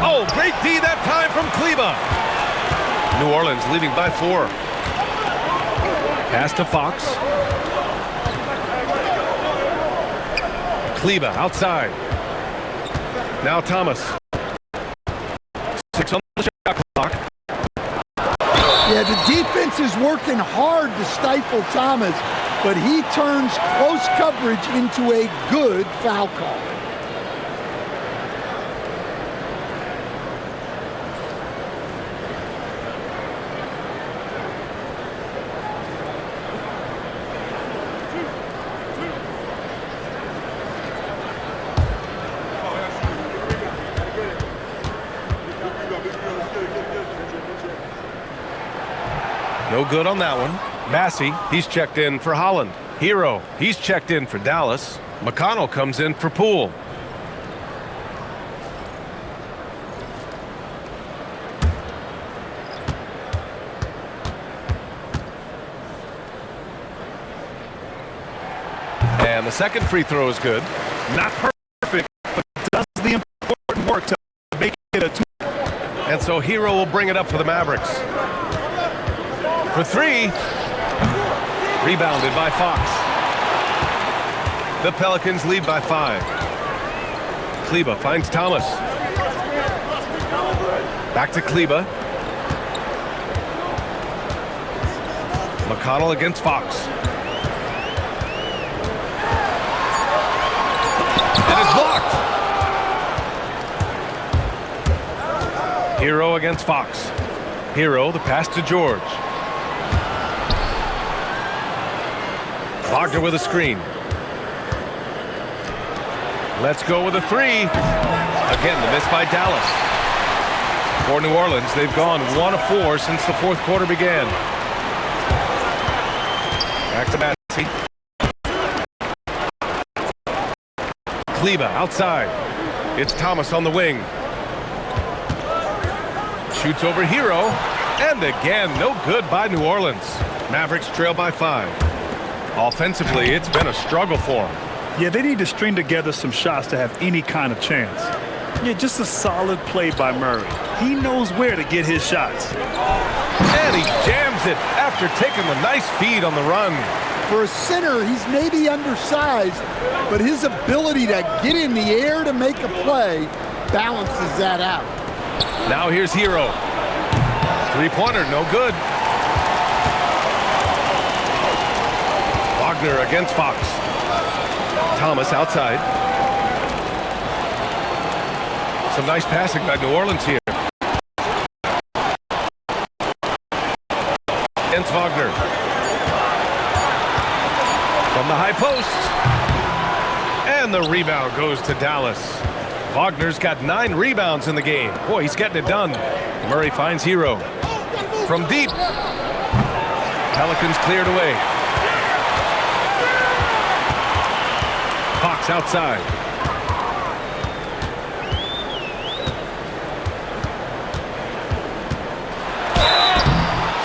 Oh, great D that time from Kleba. New Orleans leading by 4. Pass to Fox. Kleba outside. Now Thomas. 6 on the shot clock. Yeah, the defense is working hard to stifle Thomas, but he turns close coverage into a good foul call. No good on that one. Massey, he's checked in for Holland. Hero, he's checked in for Dallas. McConnell comes in for Poole. And the second free throw is good. Not perfect, but does the important work to make it a 2. And so Hero will bring it up for the Mavericks. For 3. Rebounded by Fox. The Pelicans lead by 5. Kleba finds Thomas. Back to Kleba. McConnell against Fox. And it's blocked. Hero against Fox. Hero, the pass to George. Wagner with a screen. Let's go with a 3. Again, the miss by Dallas. For New Orleans, they've gone 1 of 4 since the fourth quarter began. Back to Massey. Kleba outside. It's Thomas on the wing. Shoots over Hero. And again, no good by New Orleans. Mavericks trail by 5. Offensively, it's been a struggle for them. Yeah, they need to string together some shots to have any kind of chance. Yeah, just a solid play by Murray. He knows where to get his shots. And he jams it after taking a nice feed on the run. For a center, he's maybe undersized, but his ability to get in the air to make a play balances that out. Now here's Hero. Three-pointer, no good. Wagner against Fox. Thomas outside. Some nice passing by New Orleans here. Against Wagner. From the high post. And the rebound goes to Dallas. Wagner's got 9 rebounds in the game. Boy, he's getting it done. Murray finds Hero. From deep. Pelicans cleared away. Fox outside.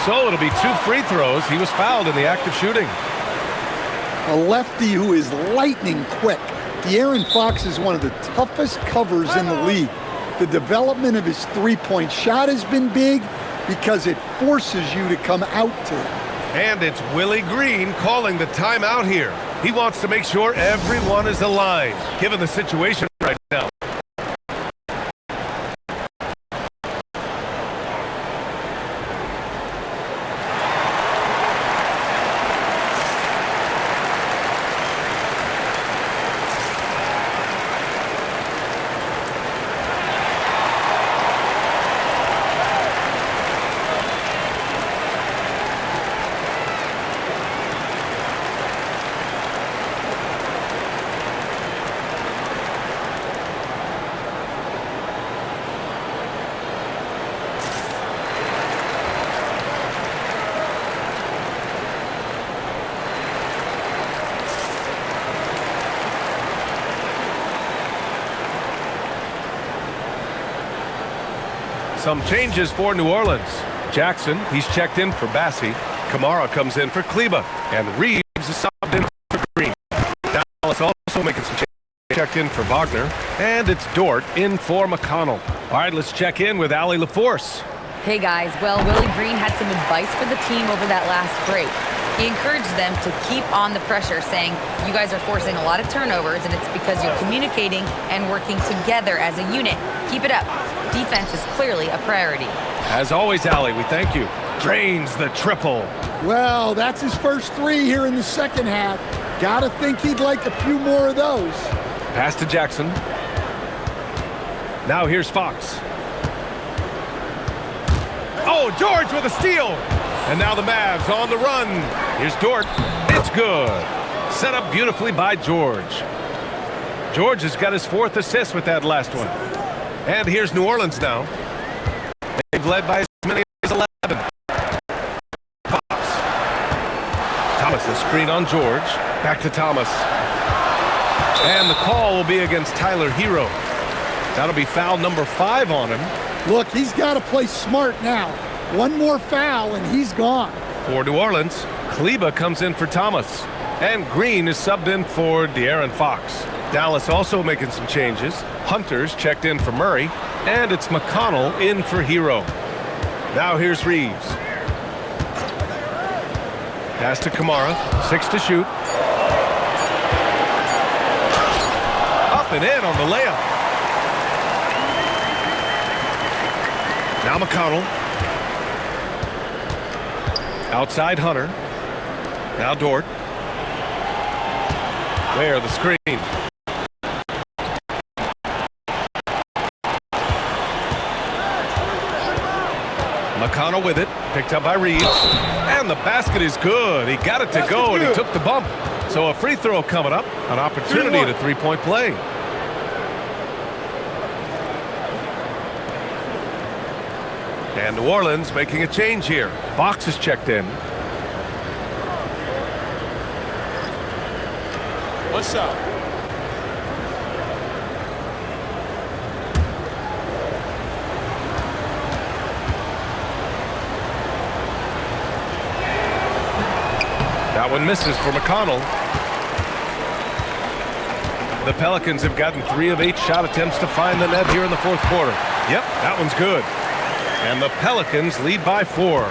So it'll be 2 free throws. He was fouled in the act of shooting. A lefty who is lightning quick. De'Aaron Fox is one of the toughest covers in the league. The development of his three-point shot has been big because it forces you to come out to him. And it's Willie Green calling the timeout here. He wants to make sure everyone is aligned, given the situation right now. Some changes for New Orleans. Jackson, he's checked in for Bassie. Kamara comes in for Kleba. And Reeves is subbed in for Green. Dallas also making some changes. Checked in for Wagner. And it's Dort in for McConnell. All right, let's check in with Allie LaForce. Hey guys, well, Willie Green had some advice for the team over that last break. He encouraged them to keep on the pressure, saying, you guys are forcing a lot of turnovers, and it's because you're communicating and working together as a unit. Keep it up. Defense is clearly a priority. As always, Allie, we thank you. Drains the triple. Well, that's his first 3 here in the second half. Gotta think he'd like a few more of those. Pass to Jackson. Now here's Fox. Oh, George with a steal. And now the Mavs on the run. Here's Dort. It's good. Set up beautifully by George. George has got his 4th assist with that last one. And here's New Orleans now. They've led by as many as 11. Fox. Thomas, the screen on George. Back to Thomas. And the call will be against Tyler Hero. That'll be foul number 5 on him. Look, he's got to play smart now. One more foul and he's gone. For New Orleans, Kleba comes in for Thomas. And Green is subbed in for De'Aaron Fox. Dallas also making some changes. Hunter's checked in for Murray. And it's McConnell in for Hero. Now here's Reeves. Pass to Kamara. 6 to shoot. Up and in on the layup. Now McConnell. Outside Hunter. Now Dort. Where the screen. McConnell with it. Picked up by Reeves. And the basket is good. He got it to go and he took the bump. So a free throw coming up. An opportunity to 3-point play. And New Orleans making a change here. Fox is checked in. One shot. That one misses for McConnell. The Pelicans have gotten 3 of 8 shot attempts to find the net here in the 4th quarter. Yep, that one's good. And the Pelicans lead by 4.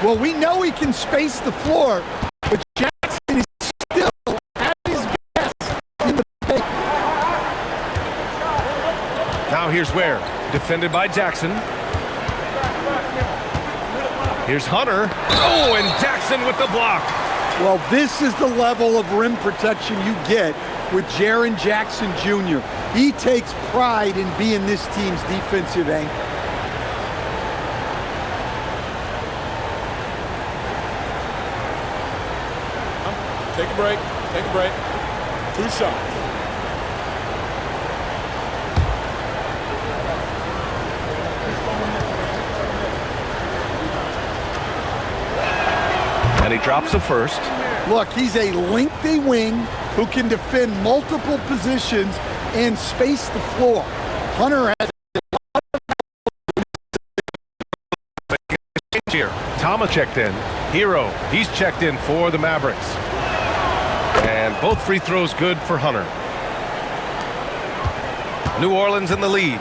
Well, we know he can space the floor, but Jackson is still at his best in the paint. Now here's Ware, defended by Jackson. Here's Hunter. Oh, and Jackson with the block. Well, this is the level of rim protection you get with Jaren Jackson Jr. He takes pride in being this team's defensive anchor. Take a break. Take a break. 2 shots. And he drops the first. Look, he's a lengthy wing who can defend multiple positions and space the floor. Hunter has a here. Thomas checked in. Hero, he's checked in for the Mavericks. And both free throws good for Hunter. New Orleans in the lead.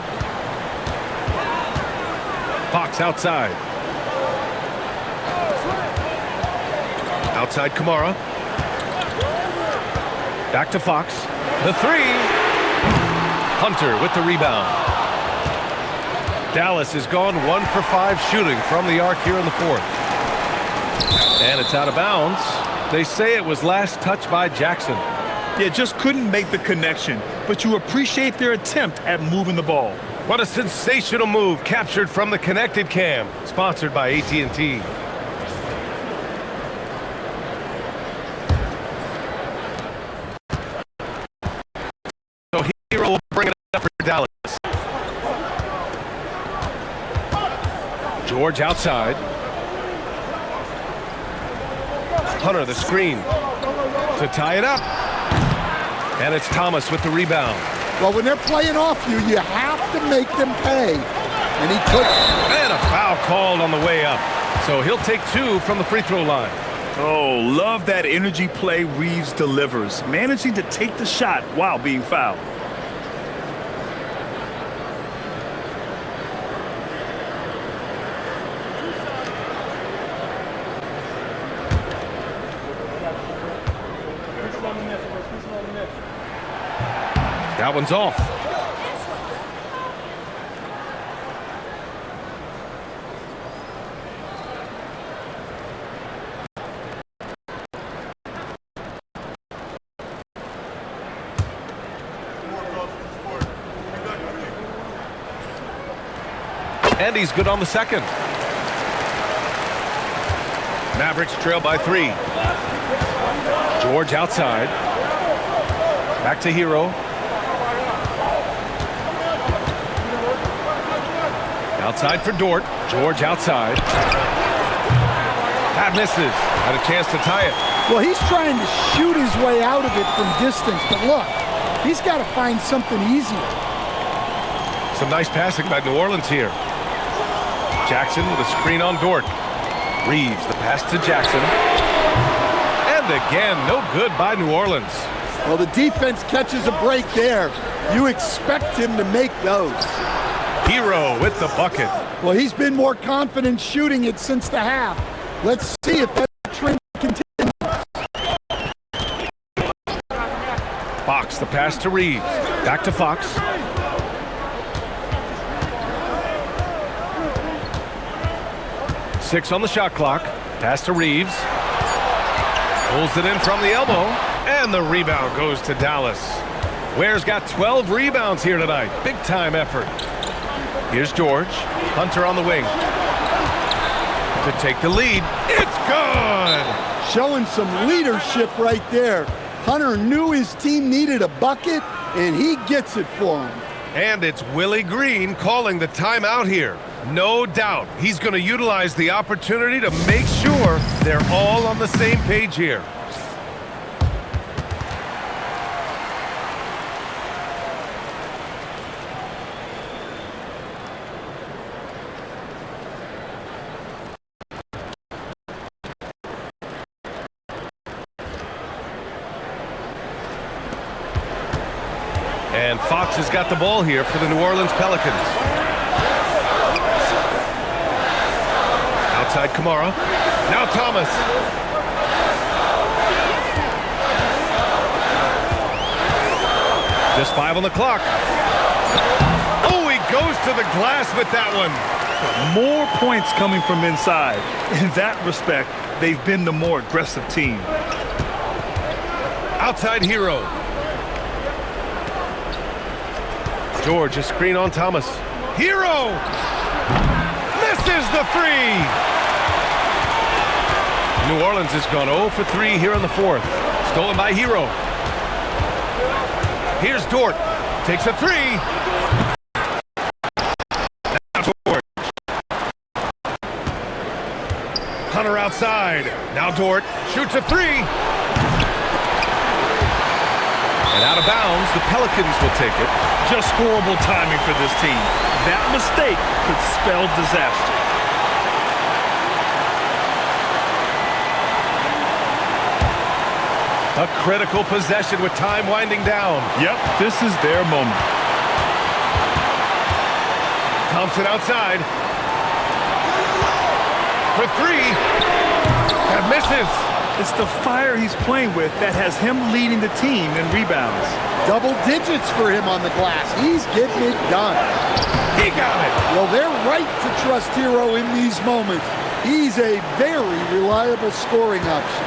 Fox outside. Outside Kamara. Back to Fox. The 3. Hunter with the rebound. Dallas has gone 1 for 5 shooting from the arc here in the 4th. And it's out of bounds. They say it was last touched by Jackson. Yeah, just couldn't make the connection, but you appreciate their attempt at moving the ball. What a sensational move captured from the Connected Cam, sponsored by AT&T. So Hero will bring it up for Dallas. George outside. Hunter the screen to tie it up. And it's Thomas with the rebound. Well, when they're playing off you, you have to make them pay. and he couldn't. And a foul called on the way up. So he'll take 2 from the free throw line. Oh, love that energy play Reeves delivers, managing to take the shot while being fouled. That one's off. And he's good on the second. Mavericks trail by 3. George outside. Back to Hero. Outside for Dort. George outside. That misses. Had a chance to tie it. Well, he's trying to shoot his way out of it from distance, but look, he's got to find something easier. Some nice passing by New Orleans here. Jackson with a screen on Dort. Reeves, the pass to Jackson. And again, no good by New Orleans. Well, the defense catches a break there. You expect him to make those. Hero with the bucket. Well, he's been more confident shooting it since the half. Let's see if that trend continues. Fox, the pass to Reeves. Back to Fox. Six on the shot clock. Pass to Reeves. Pulls it in from the elbow. And the rebound goes to Dallas. Ware's got 12 rebounds here tonight. Big time effort. Here's George. Hunter on the wing. To take the lead. It's good! Showing some leadership right there. Hunter knew his team needed a bucket, and he gets it for him. And it's Willie Green calling the timeout here. No doubt he's going to utilize the opportunity to make sure they're all on the same page here. And Fox has got the ball here for the New Orleans Pelicans. Outside Kamara. Now Thomas. Just 5 on the clock. Oh, he goes to the glass with that one. More points coming from inside. In that respect, they've been the more aggressive team. Outside Hero. George, a screen on Thomas. Hero! Misses the 3! New Orleans has gone 0 for 3 here in the fourth. Stolen by Hero. Here's Dort. Takes a 3. Now George. Hunter outside. Now Dort shoots a 3. And out of bounds, the Pelicans will take it. Just horrible timing for this team. That mistake could spell disaster. A critical possession with time winding down. Yep, this is their moment. Thompson outside. For 3. That misses. It's the fire he's playing with that has him leading the team in rebounds. Double digits for him on the glass. He's getting it done. He got it. Well, they're right to trust Hero in these moments. He's a very reliable scoring option.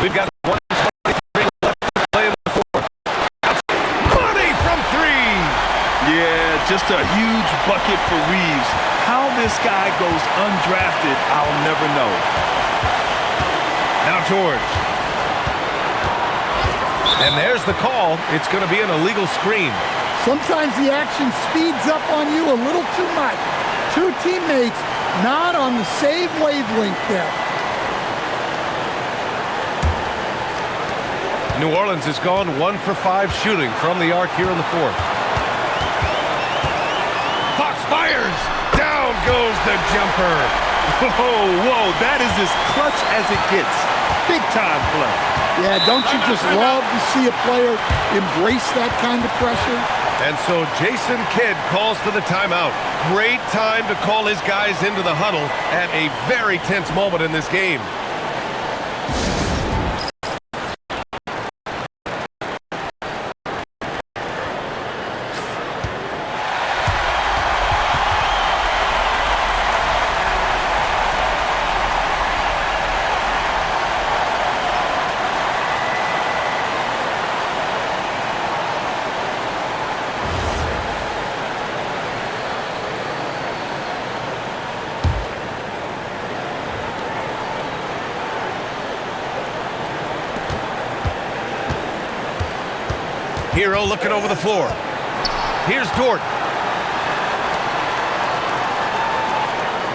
We've got 1:23 left to play in the fourth. Money from 3. Yeah, just a huge bucket for Reeves. How this guy goes undrafted, I'll never know. Now George. And there's the call. It's going to be an illegal screen. Sometimes the action speeds up on you a little too much. Two teammates not on the same wavelength there. New Orleans has gone 1 for 5 shooting from the arc here in the fourth. Fox fires. Down goes the jumper. Whoa, that is as clutch as it gets. Big time play. Yeah, don't you just love to see a player embrace that kind of pressure? And so Jason Kidd calls for the timeout. Great time to call his guys into the huddle at a very tense moment in this game. Hero looking over the floor. Here's Dort.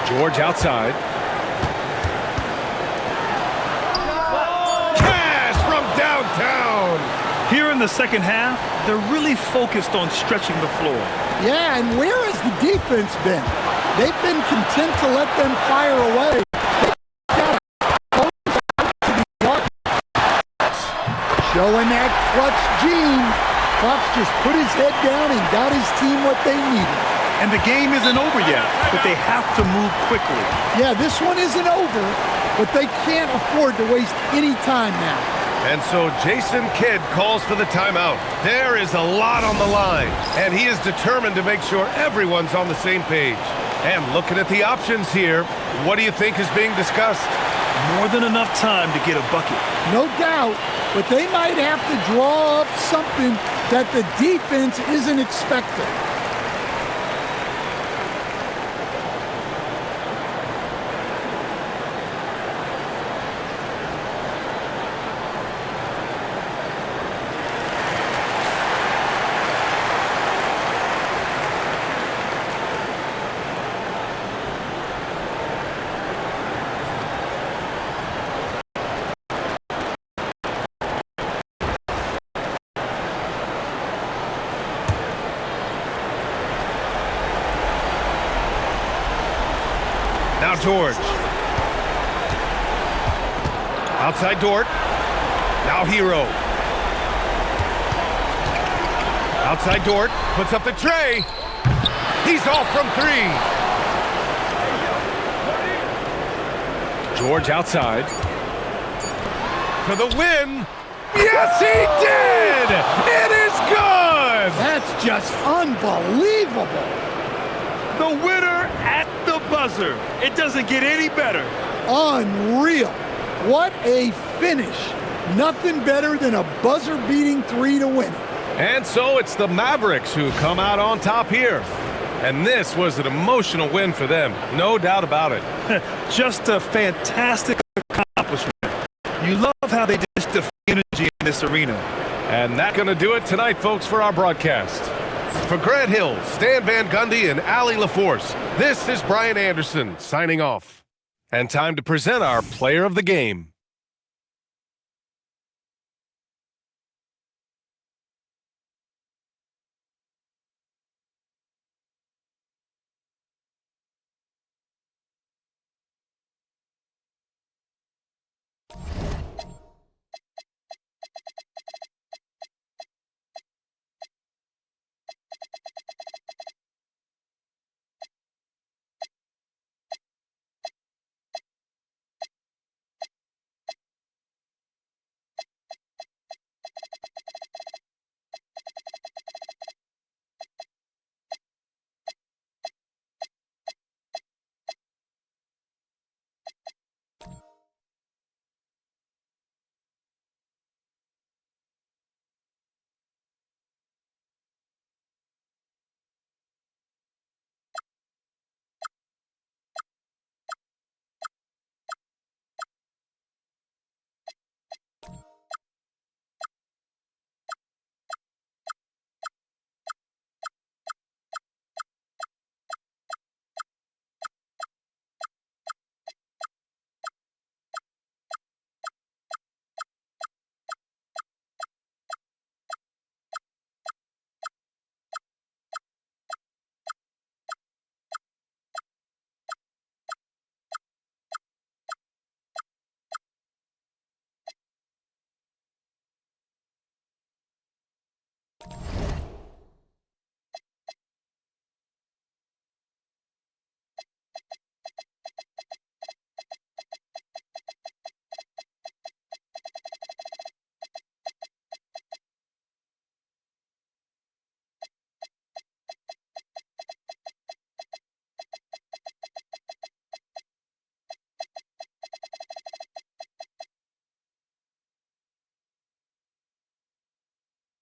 George outside. Cash from downtown. Here in the second half, they're really focused on stretching the floor. Yeah, and where has the defense been? They've been content to let them fire away. Showing that clutch gene. Fox just put his head down and got his team what they needed. And the game isn't over yet, but they have to move quickly. Yeah, this one isn't over, but they can't afford to waste any time now. And so Jason Kidd calls for the timeout. There is a lot on the line, and he is determined to make sure everyone's on the same page. And looking at the options here, what do you think is being discussed? More than enough time to get a bucket. No doubt, but they might have to draw up something that the defense isn't expecting. Now George. Outside Dort. Now Hero. Outside Dort. Puts up the tray. He's off from 3. George outside. For the win. Yes, he did! It is good! That's just unbelievable. The winner at the buzzer. It doesn't get any better. Unreal. What a finish. Nothing better than a buzzer-beating 3 to win it. And so it's the Mavericks who come out on top here. And this was an emotional win for them, no doubt about it. Just a fantastic accomplishment. You love how they just defend energy in this arena. And that's going to do it tonight, folks, for our broadcast. For Grant Hill, Stan Van Gundy, and Allie LaForce, this is Brian Anderson signing off. And time to present our player of the game.